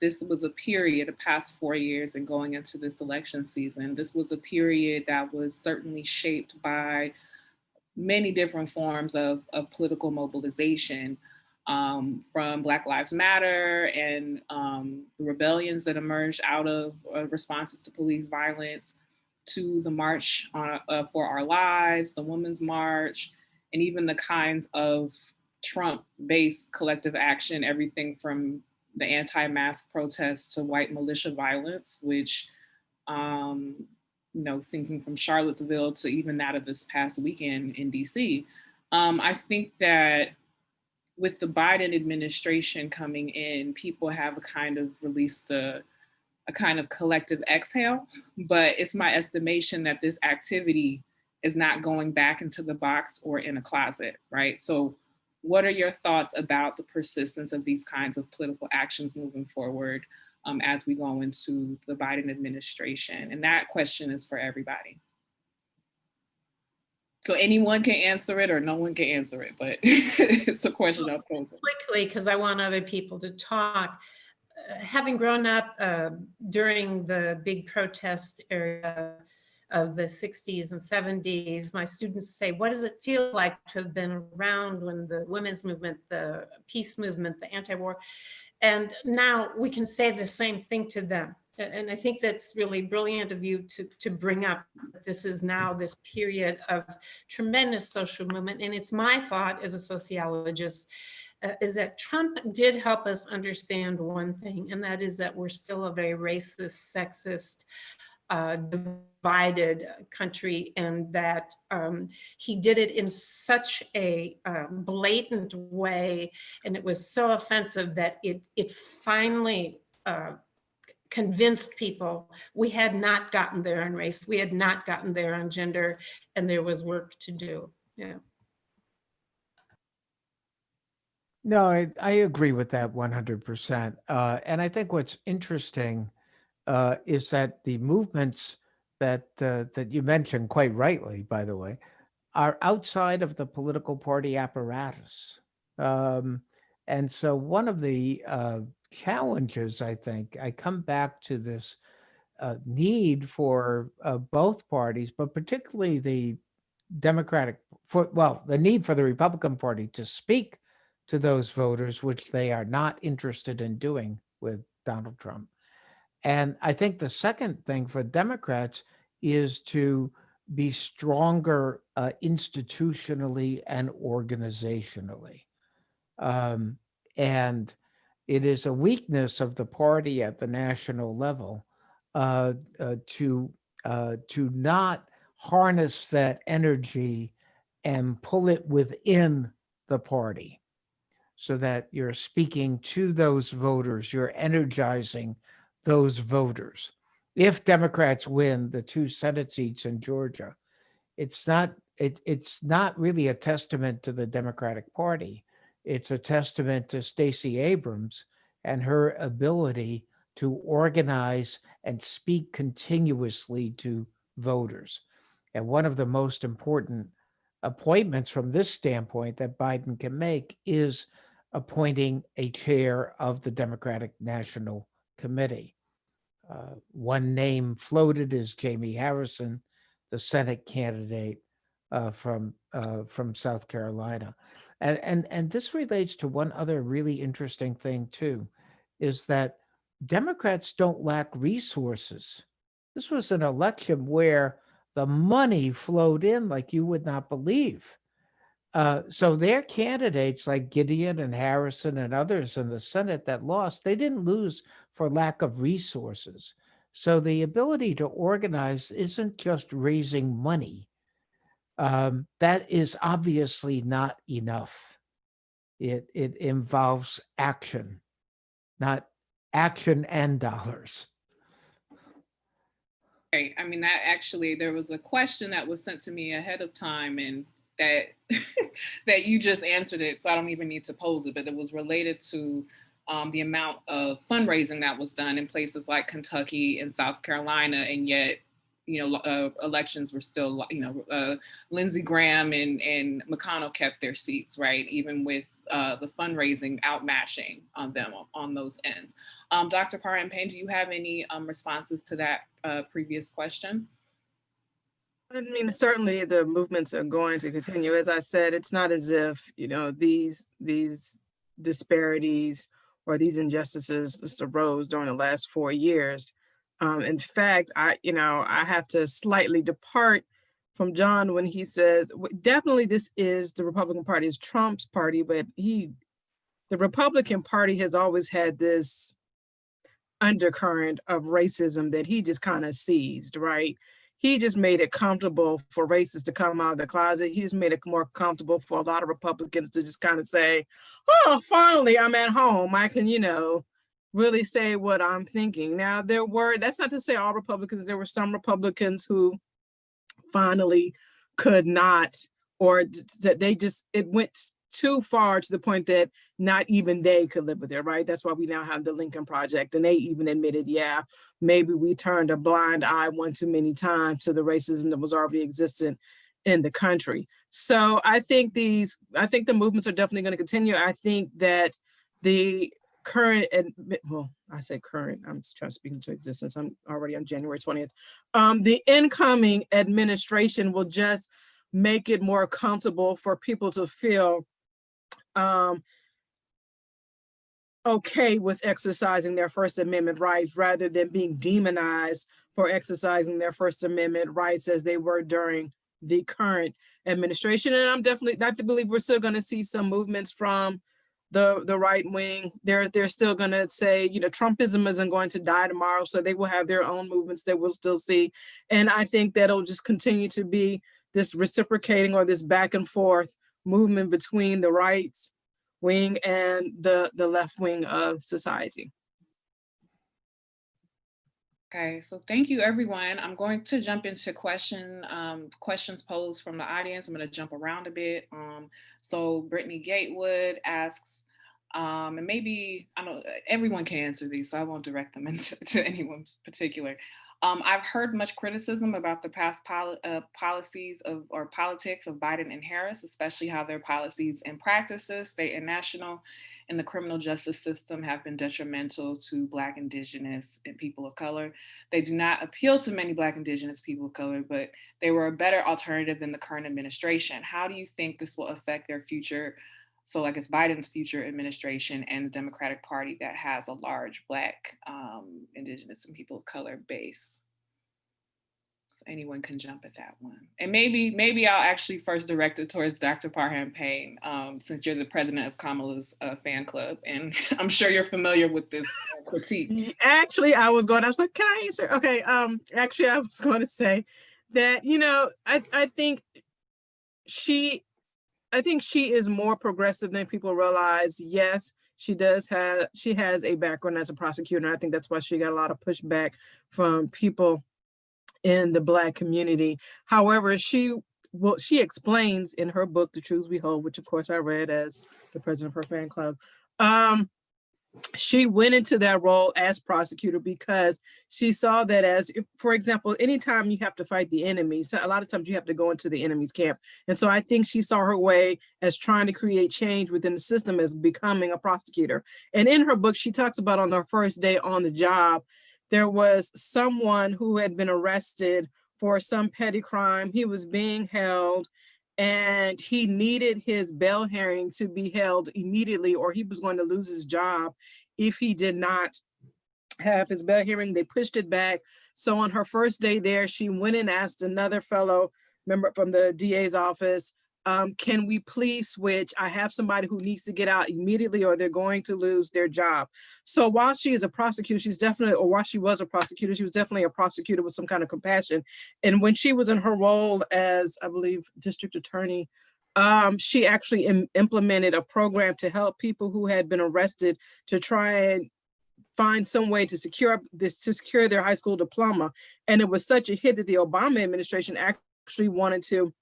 this was a period, the past 4 years and going into this election season, this was a period that was certainly shaped by many different forms of political mobilization, from Black Lives Matter and the rebellions that emerged out of responses to police violence, to the March for Our Lives, the Women's March, and even the kinds of Trump-based collective action, everything from the anti-mask protests to white militia violence, which thinking from Charlottesville to even that of this past weekend in DC. I think that with the Biden administration coming in, people have kind of released a kind of collective exhale, but it's my estimation that this activity is not going back into the box or in a closet, right? So what are your thoughts about the persistence of these kinds of political actions moving forward as we go into the Biden administration? And that question is for everybody. So anyone can answer it or no one can answer it, but it's a question I'll pose.
Quickly, because I want other people to talk. Having grown up during the big protest era, of the 60s and 70s. My students say, what does it feel like to have been around when the women's movement, the peace movement, the anti-war? And now we can say the same thing to them. And I think that's really brilliant of you to bring up that this is now this period of tremendous social movement. And it's my thought as a sociologist is that Trump did help us understand one thing, and that is that we're still a very racist, sexist, divided country, and that he did it in such a blatant way, and it was so offensive that it finally convinced people we had not gotten there on race, we had not gotten there on gender, and there was work to do. Yeah.
No, I agree with that 100%. And I think what's interesting is that the movements that you mentioned, quite rightly, by the way, are outside of the political party apparatus. And so one of the challenges, I think, I come back to this need for both parties, but particularly the the need for the Republican Party to speak to those voters, which they are not interested in doing with Donald Trump. And I think the second thing for Democrats is to be stronger institutionally and organizationally. And it is a weakness of the party at the national level to not harness that energy and pull it within the party so that you're speaking to those voters, you're energizing those voters. If Democrats win the 2 Senate seats in Georgia, it's not really a testament to the Democratic Party. It's a testament to Stacey Abrams and her ability to organize and speak continuously to voters. And one of the most important appointments from this standpoint that Biden can make is appointing a chair of the Democratic National Committee. One name floated is Jamie Harrison, the Senate candidate from South Carolina. And this relates to one other really interesting thing too, is that Democrats don't lack resources. This was an election where the money flowed in like you would not believe. So their candidates like Gideon and Harrison and others in the Senate that lost, they didn't lose for lack of resources. So the ability to organize isn't just raising money. That is obviously not enough. It involves action, not action and dollars.
Right. I mean, that actually, there was a question that was sent to me ahead of time, and that that you just answered it, so I don't even need to pose it, but it was related to the amount of fundraising that was done in places like Kentucky and South Carolina, and yet, elections were still, Lindsey Graham and McConnell kept their seats, right? Even with the fundraising outmatching on them on those ends. Dr. Parham-Payne, do you have any responses to that previous question?
I mean, certainly the movements are going to continue. As I said, it's not as if, these disparities or these injustices just arose during the last 4 years. In fact, I have to slightly depart from John when he says, definitely this is the Republican Party, is Trump's party, but the Republican Party has always had this undercurrent of racism that he just kind of seized, right? He just made it comfortable for racists to come out of the closet. He just made it more comfortable for a lot of Republicans to just kind of say, oh, finally, I'm at home. I can, really say what I'm thinking. Now, that's not to say all Republicans, there were some Republicans who finally could not, or that it went too far to the point that not even they could live with it, right? That's why we now have the Lincoln Project. And they even admitted, yeah, maybe we turned a blind eye one too many times to the racism that was already existent in the country. So I think the movements are definitely going to continue. I think that current, and well, I say current, I'm just trying to speak into existence. I'm already on January 20th. The incoming administration will just make it more comfortable for people to feel okay with exercising their First Amendment rights rather than being demonized for exercising their First Amendment rights as they were during the current administration. And I'm definitely, I believe we're still going to see some movements from the right wing. They're still going to say, you know, Trumpism isn't going to die tomorrow, so they will have their own movements that we'll still see. And I think that'll just continue to be this reciprocating or this back and forth movement between the rights wing and the left wing of society.
Okay, so thank you, everyone. I'm going to jump into questions posed from the audience. I'm going to jump around a bit. So Brittany Gatewood asks, and maybe, I don't know, everyone can answer these, so I won't direct them to anyone particular. I've heard much criticism about the past policies or politics of Biden and Harris, especially how their policies and practices, state and national, in the criminal justice system have been detrimental to Black, Indigenous, and people of color. They do not appeal to many Black, Indigenous people of color, but they were a better alternative than the current administration. How do you think this will affect their future? So I guess Biden's future administration and the Democratic Party that has a large Black, Indigenous, and people of color base. So anyone can jump at that one. And maybe I'll actually first direct it towards Dr. Parham-Payne, since you're the president of Kamala's fan club, and I'm sure you're familiar with this critique.
Actually, I was like, can I answer? Okay, actually, I was going to say that, you know, I think she is more progressive than people realize. Yes, she has a background as a prosecutor, and I think that's why she got a lot of pushback from people in the Black community. However, she explains in her book, The Truths We Hold, which of course I read as the president of her fan club. She went into that role as prosecutor because she saw that as, for example, anytime you have to fight the enemy, so a lot of times you have to go into the enemy's camp. And so I think she saw her way as trying to create change within the system as becoming a prosecutor. And in her book, she talks about on her first day on the job, there was someone who had been arrested for some petty crime. He was being held and he needed his bail hearing to be held immediately, or he was going to lose his job if he did not have his bail hearing. They pushed it back. So on her first day there, she went and asked another fellow member from the DA's office, can we please switch? I have somebody who needs to get out immediately or they're going to lose their job. So while she is a prosecutor, while she was a prosecutor, she was definitely a prosecutor with some kind of compassion. And when she was in her role as, I believe, district attorney, she actually implemented a program to help people who had been arrested to try and find some way to secure their high school diploma. And it was such a hit that the Obama administration actually wanted to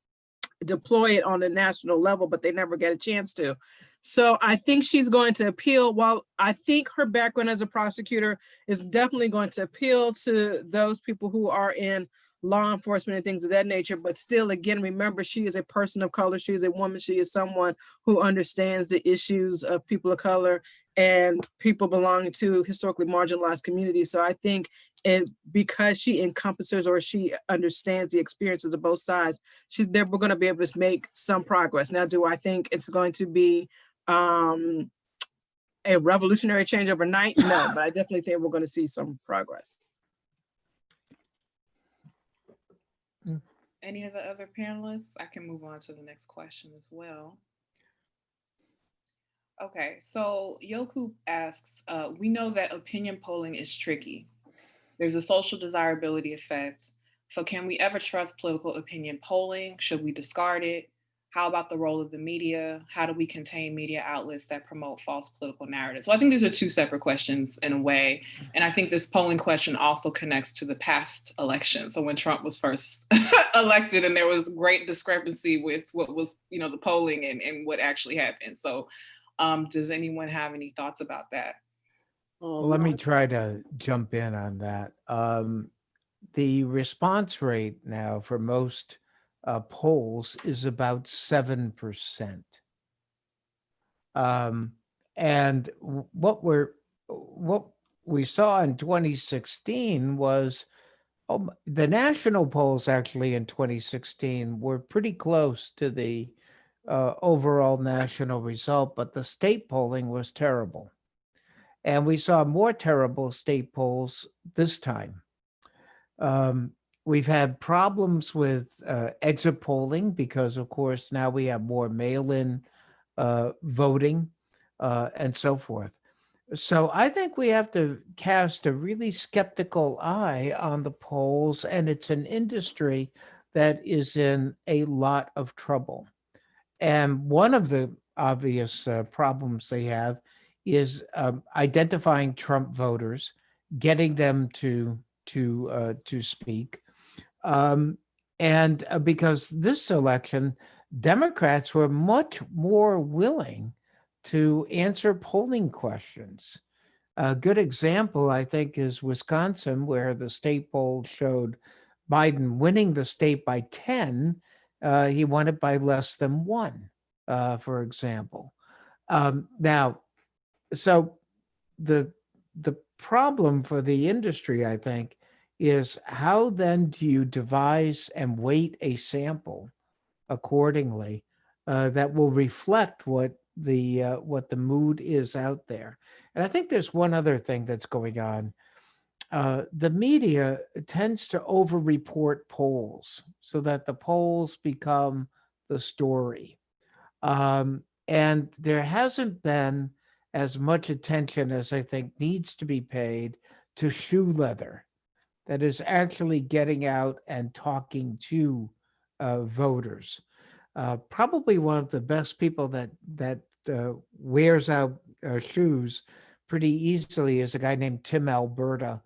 deploy it on a national level, but they never get a chance to. So I think she's going to appeal. While I think her background as a prosecutor is definitely going to appeal to those people who are in law enforcement and things of that nature, but still, again, remember, she is a person of color. She is a woman. She is someone who understands the issues of people of color and people belonging to historically marginalized communities. So I think, and because she encompasses or she understands the experiences of both sides, we're going to be able to make some progress. Now, do I think it's going to be a revolutionary change overnight? No, but I definitely think we're going to see some progress.
Any of the other panelists? I can move on to the next question as well. Okay, so Yoku asks, we know that opinion polling is tricky. There's a social desirability effect. So can we ever trust political opinion polling? Should we discard it? How about the role of the media? How do we contain media outlets that promote false political narratives? So I think these are two separate questions in a way. And I think this polling question also connects to the past election. So when Trump was first elected and there was great discrepancy with what was, the polling and what actually happened. So does anyone have any thoughts about that?
Well, let me try to jump in on that. The response rate now for most polls is about 7%. And what we saw in 2016 was the national polls actually in 2016 were pretty close to the overall national result, but the state polling was terrible. And we saw more terrible state polls this time. We've had problems with exit polling because, of course, now we have more mail-in voting and so forth. So I think we have to cast a really skeptical eye on the polls, and it's an industry that is in a lot of trouble. And one of the obvious problems they have is identifying Trump voters, getting them to speak, and because this election, Democrats were much more willing to answer polling questions. A good example, I think, is Wisconsin, where the state poll showed Biden winning the state by 10. He won it by less than one, for example. Now, so the the problem for the industry, I think, is how then do you devise and weight a sample accordingly that will reflect what the mood is out there. And I think there's one other thing that's going on. The media tends to over-report polls so that the polls become the story. And there hasn't been as much attention as I think needs to be paid to shoe leather, that is actually getting out and talking to voters. Probably one of the best people that wears out shoes pretty easily is a guy named Tim Alberta,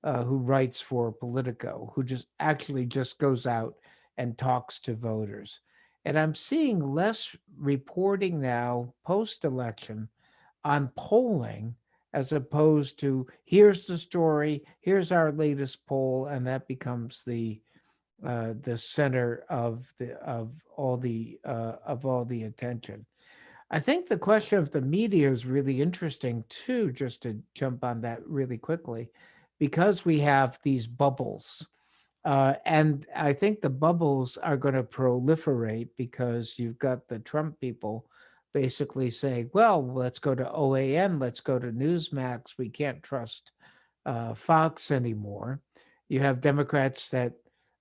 who writes for Politico, who just goes out and talks to voters. And I'm seeing less reporting now post-election on polling as opposed to here's the story, here's our latest poll, and that becomes the center of all the attention. I think the question of the media is really interesting too, just to jump on that really quickly, because we have these bubbles. And I think the bubbles are going to proliferate because you've got the Trump people basically saying, well, let's go to OAN, let's go to Newsmax. We can't trust Fox anymore. You have Democrats that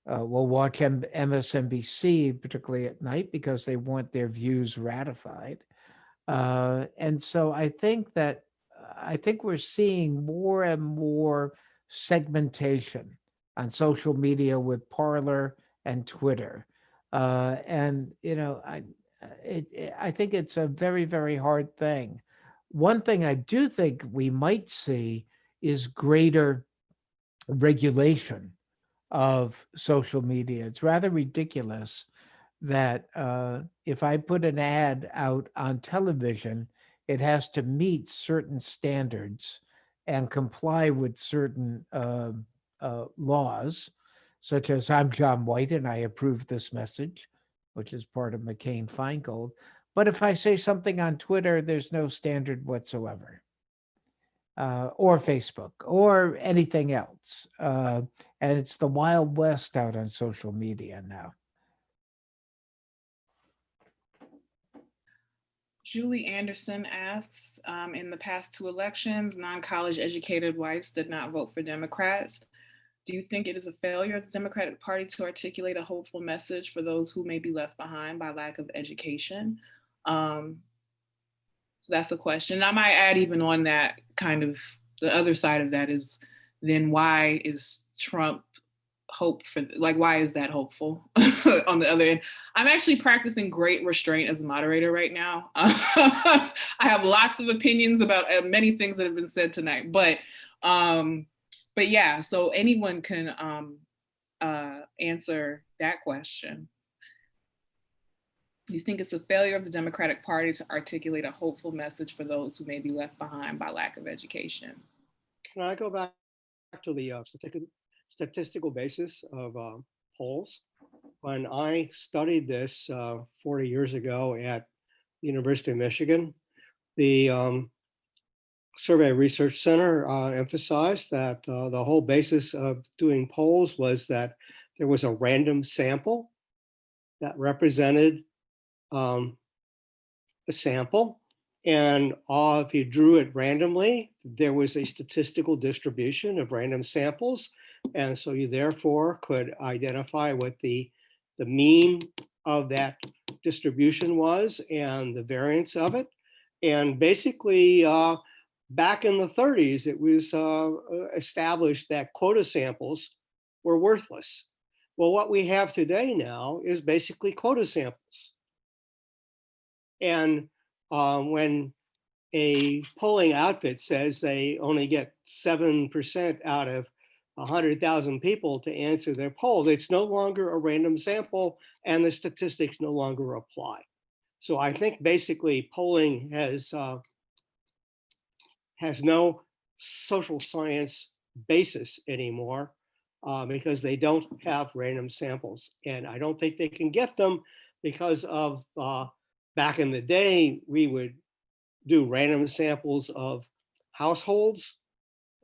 will watch MSNBC, particularly at night, because they want their views ratified. And so I think we're seeing more and more segmentation on social media with Parler and Twitter. And, I think it's a very, very hard thing. One thing I do think we might see is greater regulation of social media. It's rather ridiculous that if I put an ad out on television, it has to meet certain standards and comply with certain laws, such as I'm John White and I approve this message, which is part of McCain-Feingold. But if I say something on Twitter, there's no standard whatsoever, or Facebook, or anything else. And it's the Wild West out on social media now.
Julie Anderson asks, in the past two elections, non-college educated whites did not vote for Democrats. Do you think it is a failure of the Democratic Party to articulate a hopeful message for those who may be left behind by lack of education? So that's a question. I might add even on that, kind of the other side of that is, then why is Trump why is that hopeful? On the other end, I'm actually practicing great restraint as a moderator right now. I have lots of opinions about many things that have been said tonight, but yeah, so anyone can answer that question. Do you think it's a failure of the Democratic Party to articulate a hopeful message for those who may be left behind by lack of education?
Can I go back to the statistical basis of polls? When I studied this 40 years ago at the University of Michigan, the Survey Research Center emphasized that the whole basis of doing polls was that there was a random sample that represented a sample. And if you drew it randomly, there was a statistical distribution of random samples. And so you therefore could identify what the mean of that distribution was and the variance of it. And basically, back in the 30s, it was established that quota samples were worthless. Well, what we have today now is basically quota samples. And when a polling outfit says they only get 7% out of 100,000 people to answer their poll, it's no longer a random sample and the statistics no longer apply. So I think basically polling has no social science basis anymore because they don't have random samples. And I don't think they can get them because of back in the day, we would do random samples of households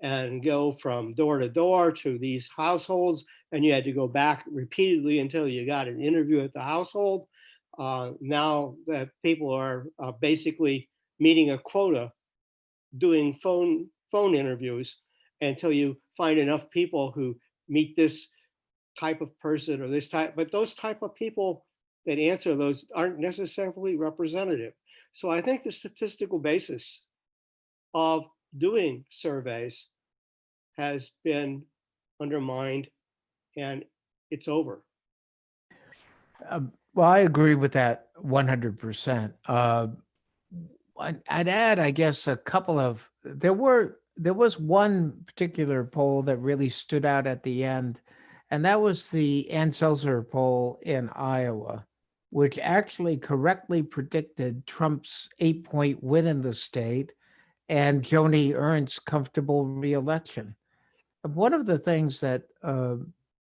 and go from door to door to these households. And you had to go back repeatedly until you got an interview at the household. Now that people are basically meeting a quota, doing phone interviews until you find enough people who meet this type of person or this type, but those type of people that answer those aren't necessarily representative. So I think the statistical basis of doing surveys has been undermined and it's over.
Well, I agree with that 100%. I'd add, I guess, a couple of, there was one particular poll that really stood out at the end, and that was the Ann Selzer poll in Iowa, which actually correctly predicted Trump's 8-point win in the state and Joni Ernst's comfortable reelection. One of the things that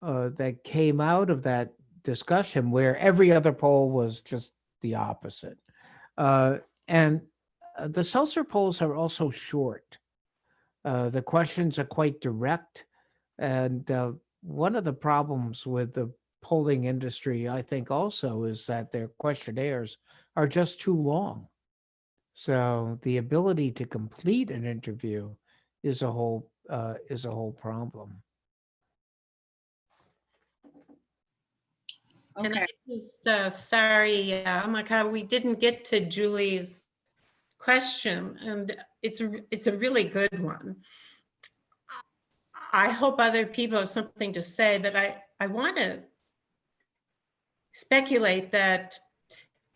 that came out of that discussion, where every other poll was just the opposite, and the Seltzer polls are also short. The questions are quite direct, and one of the problems with the polling industry, I think, also is that their questionnaires are just too long. So the ability to complete an interview is a whole problem.
And
Okay.
I just, sorry, Amaka, we didn't get to Julie's question, and it's a really good one. I hope other people have something to say, but I want to speculate that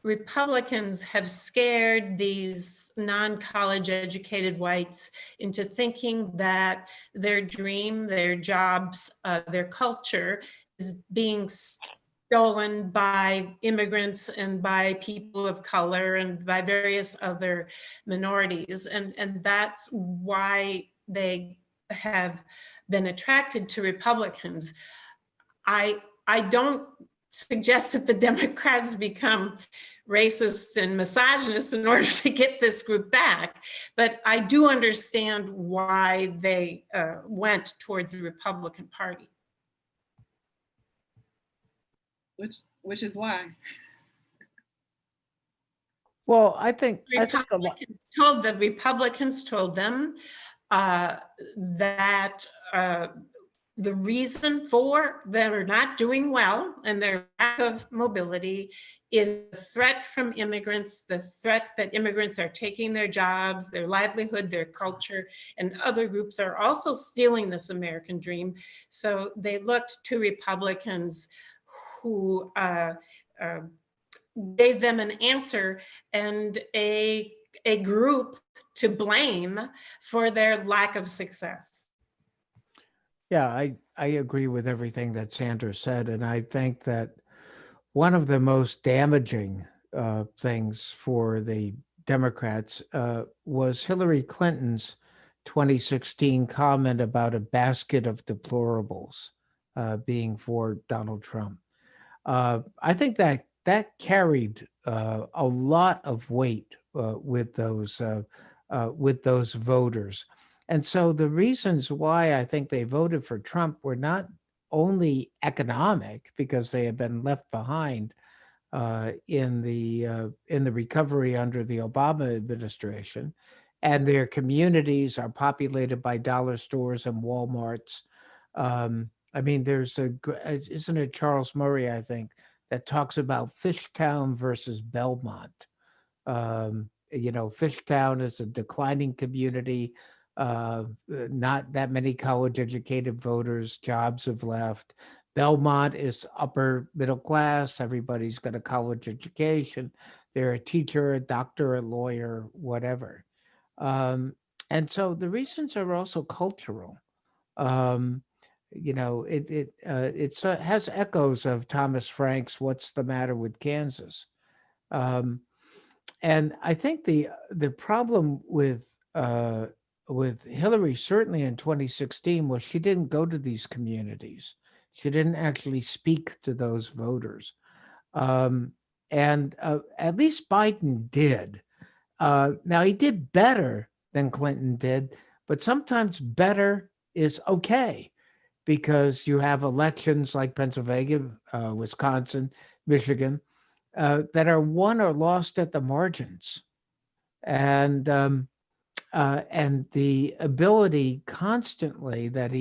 Republicans have scared these non-college educated whites into thinking that their dream, their jobs, their culture is being stolen by immigrants and by people of color and by various other minorities. And that's why they have been attracted to Republicans. I don't suggest that the Democrats become racist and misogynist in order to get this group back, but I do understand why they went towards the Republican Party.
Which is why.
Well, I think a lot.
The Republicans told them that the reason for their not doing well and their lack of mobility is the threat from immigrants, the threat that immigrants are taking their jobs, their livelihood, their culture, and other groups are also stealing this American dream. So they looked to Republicans who gave them an answer and a group to blame for their lack of success.
Yeah, I agree with everything that Sandra said. And I think that one of the most damaging things for the Democrats was Hillary Clinton's 2016 comment about a basket of deplorables being for Donald Trump. I think that carried a lot of weight with those with those voters. And so the reasons why I think they voted for Trump were not only economic, because they had been left behind in the recovery under the Obama administration, and their communities are populated by dollar stores and Walmarts. I mean, isn't it Charles Murray, I think, that talks about Fishtown versus Belmont. Fishtown is a declining community, not that many college educated voters, jobs have left. Belmont is upper middle class, everybody's got a college education, they're a teacher, a doctor, a lawyer, whatever. And so the reasons are also cultural. Um, it has echoes of Thomas Frank's "What's the Matter with Kansas." Um, and I think the problem with Hillary, certainly in 2016, was she didn't go to these communities. She didn't actually speak to those voters. Um, and at least Biden did. Now, he did better than Clinton did, but sometimes better is okay, because you have elections like Pennsylvania, Wisconsin, Michigan, that are won or lost at the margins. And the ability constantly that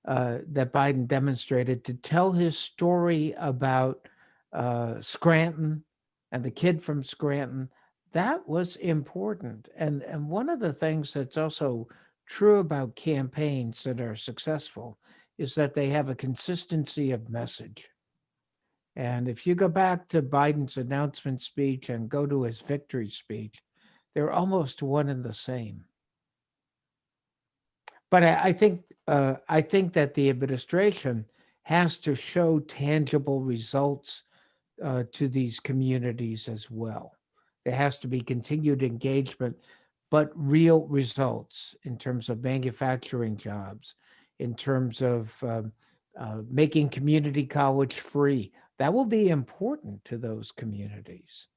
Biden demonstrated to tell his story about Scranton and the kid from Scranton, that was important. And one of the things that's also true about campaigns that are successful is that they have a consistency of message. And if you go back to Biden's announcement speech and go to his victory speech, they're almost one and the same. But I think that the administration has to show tangible results to these communities as well. There has to be continued engagement, but real results in terms of manufacturing jobs, in terms of making community college free. That will be important to those communities.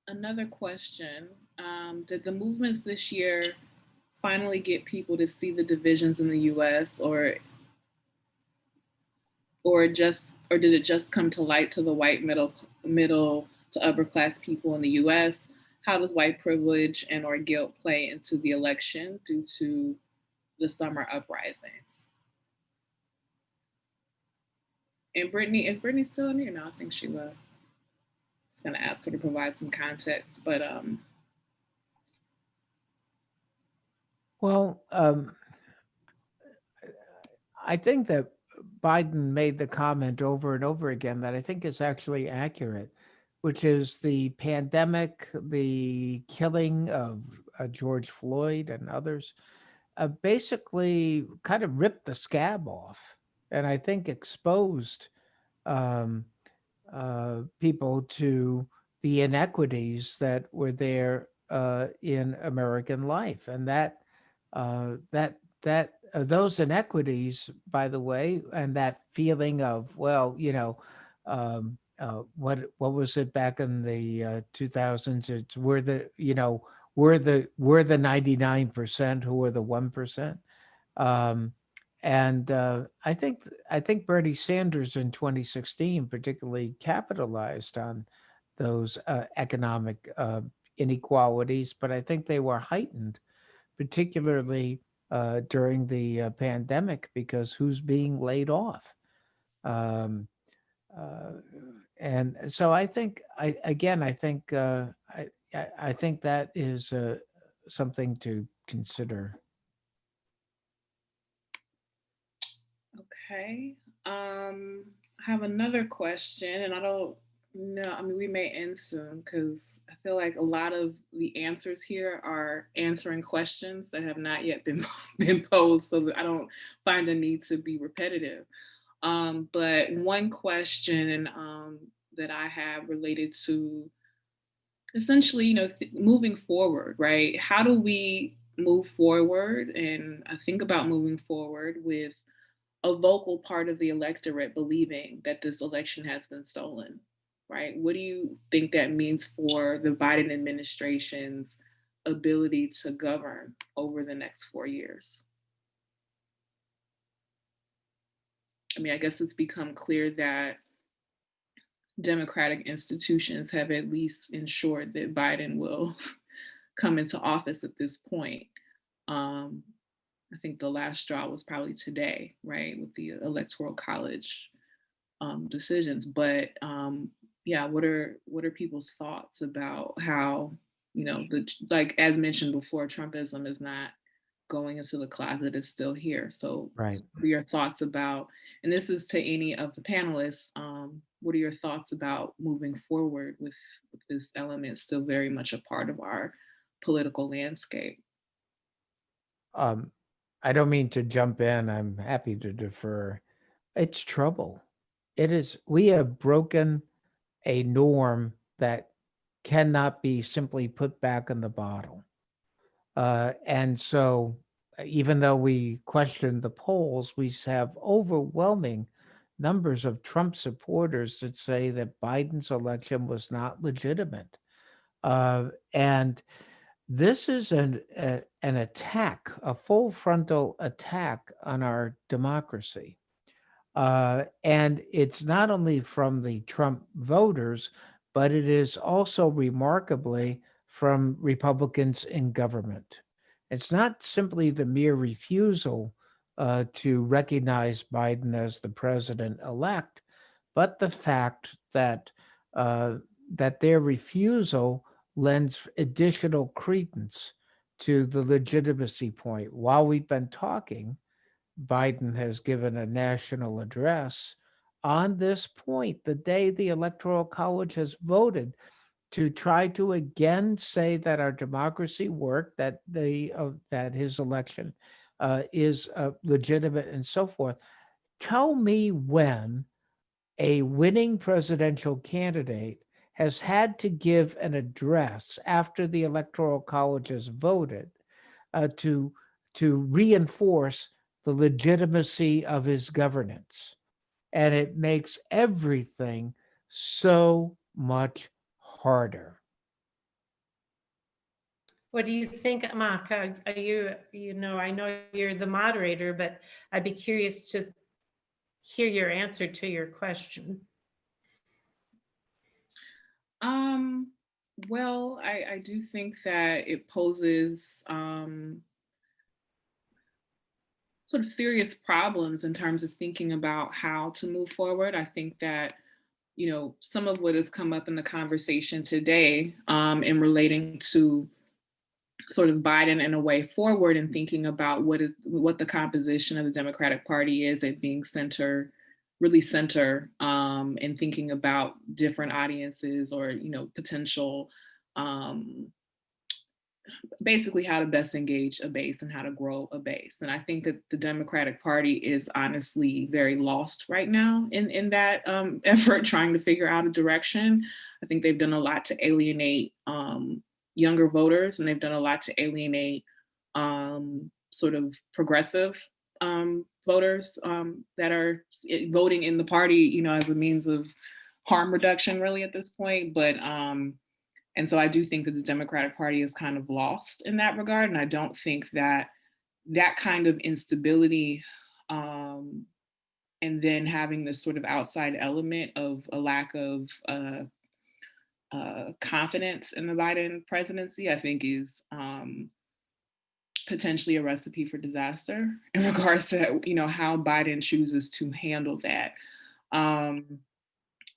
Another question, did the movements this year finally get people to see the divisions in the US, or did it just come to light to the white middle to upper class people in the US? How does white privilege and or guilt play into the election due to the summer uprisings? And Brittany, is Brittany still in here? No, I think she left. I was gonna ask her to provide some context, but
Well, I think that Biden made the comment over and over again that I think is actually accurate, which is the pandemic, the killing of George Floyd and others, basically kind of ripped the scab off, and I think exposed um, people to the inequities that were there in American life, and those inequities, by the way, and that feeling of, well, what was it back in the 2000s? It's we're the 99% who are the 1%. Um, and I think Bernie Sanders in 2016 particularly capitalized on those economic inequalities, but I think they were heightened, particularly during the pandemic, because who's being laid off? Um, uh, and so I think I think I think that is something to consider.
okay. I have another question, and I don't know. I mean, we may end soon because I feel like a lot of the answers here are answering questions that have not yet been been posed, so that I don't find the need to be repetitive. But one question that I have related to essentially, moving forward, right? How do we move forward? And I think about moving forward with a vocal part of the electorate believing that this election has been stolen, right? What do you think that means for the Biden administration's ability to govern over the next 4 years? I mean, I guess it's become clear that democratic institutions have at least ensured that Biden will come into office at this point. Um, I think the last straw was probably today, right, with the electoral college decisions. But yeah, what are people's thoughts about how, you know, like as mentioned before, Trumpism is not going into the closet, is still here. So
Right.
what are your thoughts about, and this is to any of the panelists, what are your thoughts about moving forward with this element still very much a part of our political landscape?
I don't mean to jump in. I'm happy to defer. It's trouble. It is. We have broken a norm that cannot be simply put back in the bottle. And so, even though we question the polls, we have overwhelming numbers of Trump supporters that say that Biden's election was not legitimate. And this is an attack, a full frontal attack on our democracy. And it's not only from the Trump voters, but it is also remarkably from Republicans in government. It's not simply the mere refusal to recognize Biden as the president-elect, but the fact that their refusal lends additional credence to the legitimacy point. While we've been talking, Biden has given a national address on this point, the day the Electoral College has voted to try to again say that our democracy worked, that that his election is legitimate, and so forth. Tell me when a winning presidential candidate has had to give an address after the Electoral College has voted uh, to to reinforce the legitimacy of his governance. And it makes everything so much harder.
What do you think, Amaka? Are you know, I know you're the moderator, but I'd be curious to hear your answer to your question.
Well, I do think that it poses sort of serious problems in terms of thinking about how to move forward. I think that, you know, some of what has come up in the conversation today in relating to sort of Biden and a way forward and thinking about what the composition of the Democratic Party is, it being really center, and thinking about different audiences or, you know, potential, basically how to best engage a base and how to grow a base. And I think that the Democratic Party is honestly very lost right now in that effort, trying to figure out a direction. I think they've done a lot to alienate younger voters, and they've done a lot to alienate sort of progressive voters that are voting in the party, you know, as a means of harm reduction really at this point. But and so I do think that the Democratic Party is kind of lost in that regard. And I don't think that that kind of instability and then having this sort of outside element of a lack of confidence in the Biden presidency, I think is potentially a recipe for disaster in regards to, you know, how Biden chooses to handle that.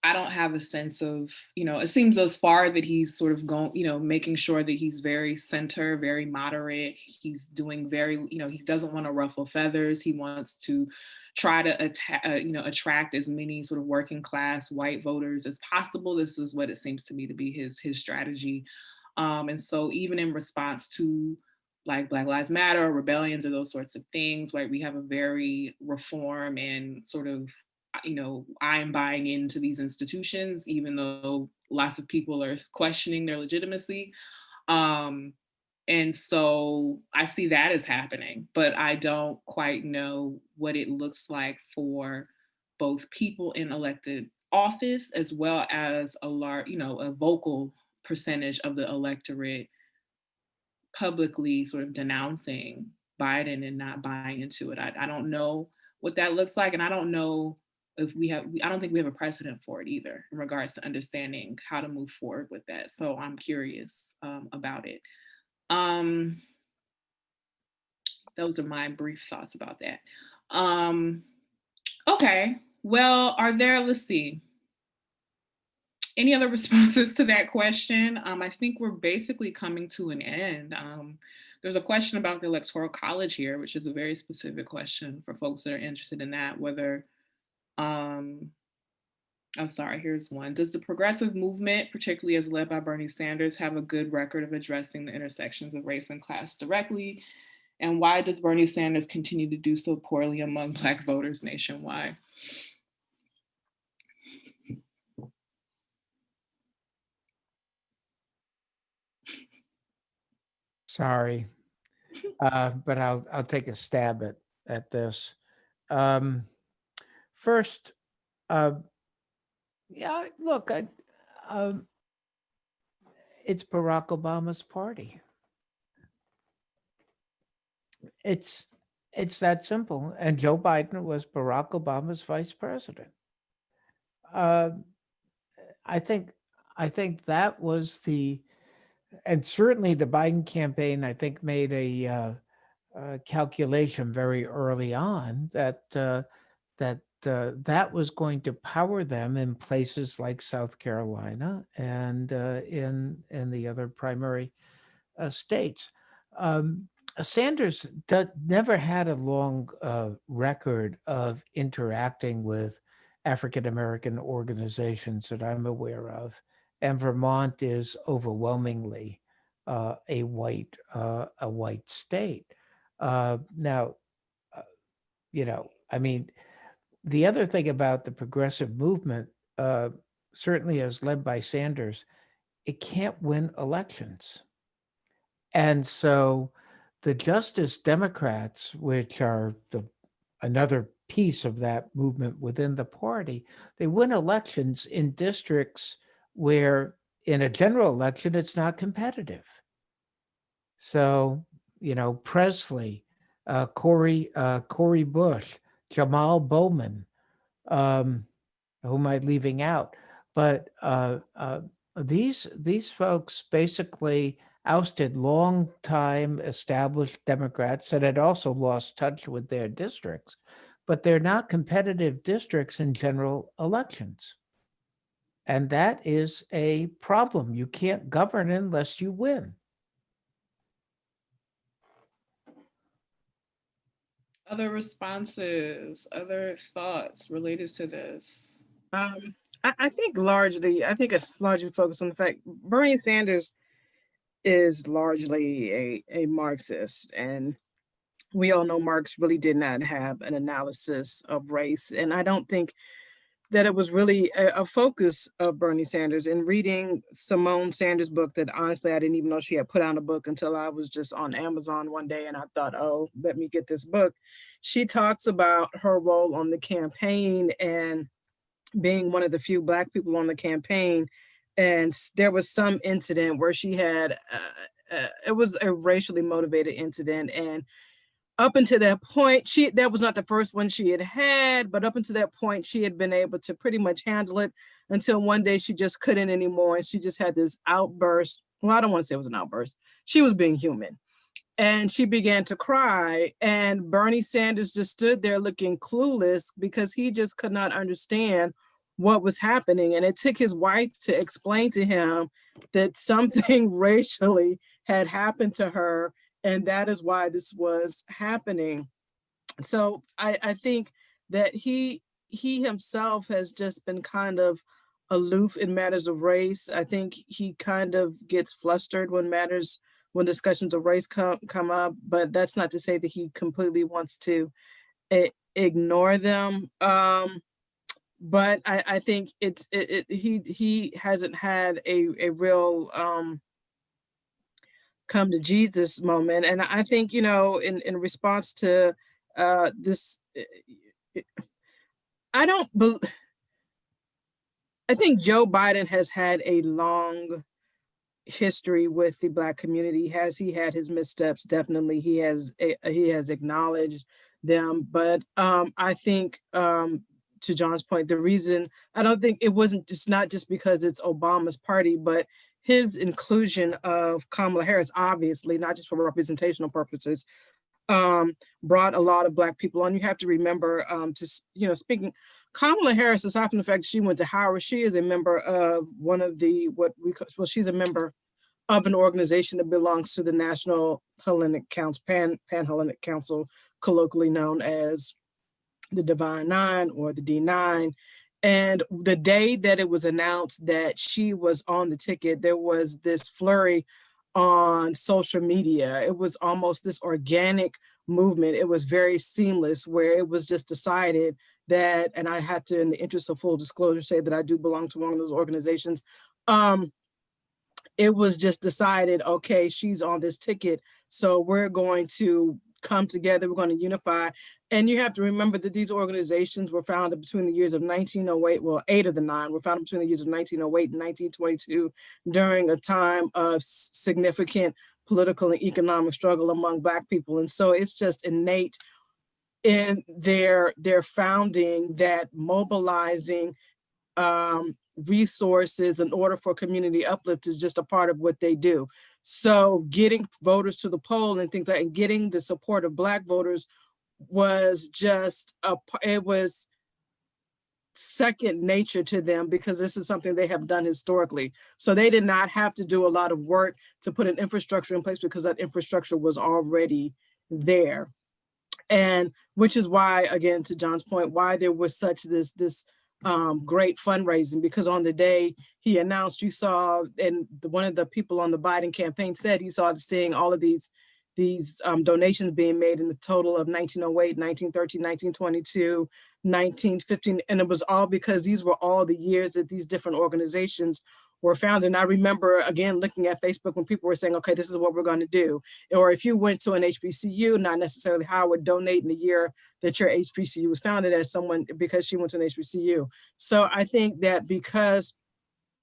I don't have a sense of, you know, it seems thus far that he's sort of going, you know, making sure that he's very center, very moderate. He's doing very, you know, he doesn't want to ruffle feathers. He wants to try to attract as many sort of working class white voters as possible. This is what it seems to me to be his strategy. And so even in response to like Black Lives Matter, rebellions, or those sorts of things, right, we have a very reform and sort of, you know, I am buying into these institutions, even though lots of people are questioning their legitimacy. And so I see that as happening, but I don't quite know what it looks like for both people in elected office, as well as a large, a vocal percentage of the electorate publicly sort of denouncing Biden and not buying into it. I don't know what that looks like. And I don't know if I don't think we have a precedent for it either in regards to understanding how to move forward with that. So I'm curious about it. Those are my brief thoughts about that. Okay, well, let's see, any other responses to that question? I think we're basically coming to an end. There's a question about the Electoral College here, which is a very specific question for folks that are interested in that, whether, here's one. Does the progressive movement, particularly as led by Bernie Sanders, have a good record of addressing the intersections of race and class directly? And why does Bernie Sanders continue to do so poorly among Black voters nationwide?
Sorry, but I'll take a stab at this. First, yeah, look, it's Barack Obama's party. It's that simple. And Joe Biden was Barack Obama's vice president. I think that was and certainly the Biden campaign, I think, made a calculation very early on that that was going to power them in places like South Carolina and in the other primary states. Sanders never had a long record of interacting with African-American organizations that I'm aware of, and Vermont is overwhelmingly a white state. Now, I mean, the other thing about the progressive movement, certainly as led by Sanders, it can't win elections. And so the Justice Democrats, which are another piece of that movement within the party, they win elections in districts where in a general election, it's not competitive. So, Presley, Cory Bush, Jamal Bowman, who am I leaving out? But these folks basically ousted long-time established Democrats that had also lost touch with their districts, but they're not competitive districts in general elections. And that is a problem. You can't govern unless you win.
Other responses, other thoughts related to this?
I think it's largely focused on the fact Bernie Sanders is largely a Marxist, and we all know Marx really did not have an analysis of race, and I don't think that it was really a focus of Bernie Sanders. In reading Simone Sanders' book, that honestly I didn't even know she had put out a book until I was just on Amazon one day and I thought, oh, let me get this book. She talks about her role on the campaign and being one of the few Black people on the campaign. And there was some incident where she had, it was a racially motivated incident. And up until that point, that was not the first one she had, but up until that point, she had been able to pretty much handle it until one day she just couldn't anymore. And she just had this outburst. Well, I don't want to say it was an outburst. She was being human. And she began to cry. And Bernie Sanders just stood there looking clueless because he just could not understand what was happening. And it took his wife to explain to him that something racially had happened to her, and that is why this was happening. So I think that he himself has just been kind of aloof in matters of race. I think he kind of gets flustered when discussions of race come up, but that's not to say that he completely wants to ignore them. But I think he hasn't had a real come to Jesus moment. And I think, in response to this, I think Joe Biden has had a long history with the Black community. Has he had his missteps? Definitely, he has acknowledged them. But I think, to John's point, the reason I don't think it's not just because it's Obama's party, but his inclusion of Kamala Harris, obviously, not just for representational purposes, brought a lot of Black people on. You have to remember, speaking, Kamala Harris, aside from the fact that she went to Howard, she is a member of one of the, she's a member of an organization that belongs to the National Hellenic Council, Pan-Hellenic Council, colloquially known as the Divine Nine or the D9. And the day that it was announced that she was on the ticket, there was this flurry on social media. It was almost this organic movement. It was very seamless, where it was just decided that, and I had to, in the interest of full disclosure, say that I do belong to one of those organizations. It was just decided, okay, she's on this ticket, so we're going to come together, we're going to unify. And you have to remember that these organizations were founded between the years of 1908, well, 8 of the 9 were founded between the years of 1908 and 1922, during a time of significant political and economic struggle among Black people. And so it's just innate in their founding that mobilizing resources in order for community uplift is just a part of what they do. So getting voters to the poll and things like, and getting the support of Black voters was just it was second nature to them, because this is something they have done historically. So they did not have to do a lot of work to put an infrastructure in place, because that infrastructure was already there. And which is why, again, to John's point, why there was such this great fundraising, because on the day he announced, you saw, and one of the people on the Biden campaign said he saw seeing all of these donations being made in the total of 1908, 1913, 1922, 1915. And it was all because these were all the years that these different organizations were founded. And I remember, again, looking at Facebook when people were saying, okay, this is what we're going to do. Or if you went to an HBCU, not necessarily Howard, donate in the year that your HBCU was founded, as someone, because she went to an HBCU. So I think that because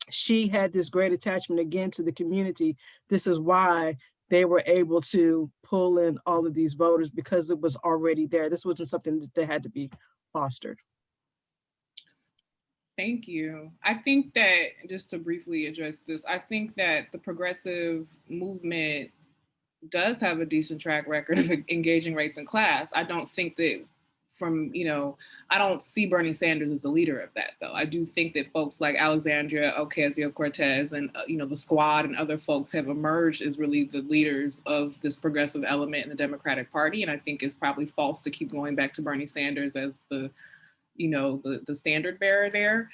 she had this great attachment, again, to the community, this is why they were able to pull in all of these voters, because it was already there. This wasn't something that had to be fostered.
Thank you. I think that, just to briefly address this, I think that the progressive movement does have a decent track record of engaging race and class. I don't think that I don't see Bernie Sanders as a leader of that, though. I do think that folks like Alexandria Ocasio-Cortez and the Squad and other folks have emerged as really the leaders of this progressive element in the Democratic Party. And I think it's probably false to keep going back to Bernie Sanders as the standard bearer there,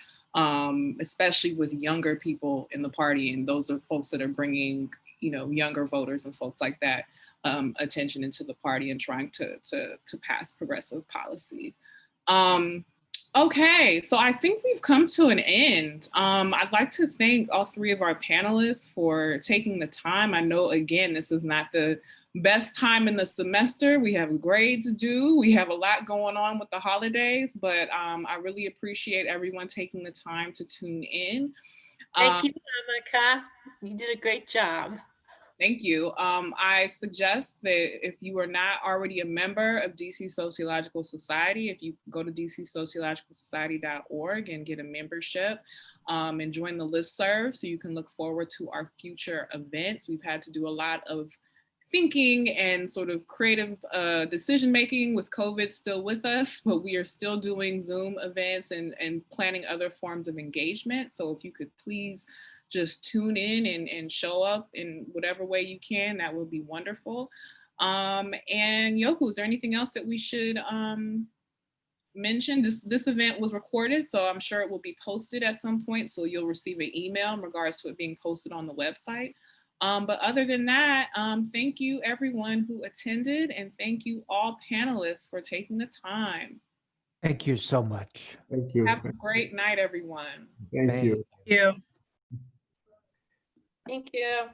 especially with younger people in the party. And those are folks that are bringing, younger voters and folks like that attention into the party and trying to pass progressive policy. Okay, so I think we've come to an end. I'd like to thank all 3 of our panelists for taking the time. I know, again, this is not the best time in the semester. We have a grade to do. We have a lot going on with the holidays, but I really appreciate everyone taking the time to tune in.
Thank you, Amaka. You did a great job.
Thank you. I suggest that if you are not already a member of DC Sociological Society, if you go to dcsociologicalsociety.org and get a membership and join the listserv so you can look forward to our future events. We've had to do a lot of thinking and sort of creative decision-making with COVID still with us, but we are still doing Zoom events and planning other forms of engagement. So if you could please just tune in and show up in whatever way you can, that would be wonderful. And Yoku, is there anything else that we should mention? This event was recorded, so I'm sure it will be posted at some point, so you'll receive an email in regards to it being posted on the website. But other than that, thank you everyone who attended, and thank you all panelists for taking the time.
Thank you so much.
Thank you.
Have a great night, everyone.
Thank you.
Thank you.
Thank you.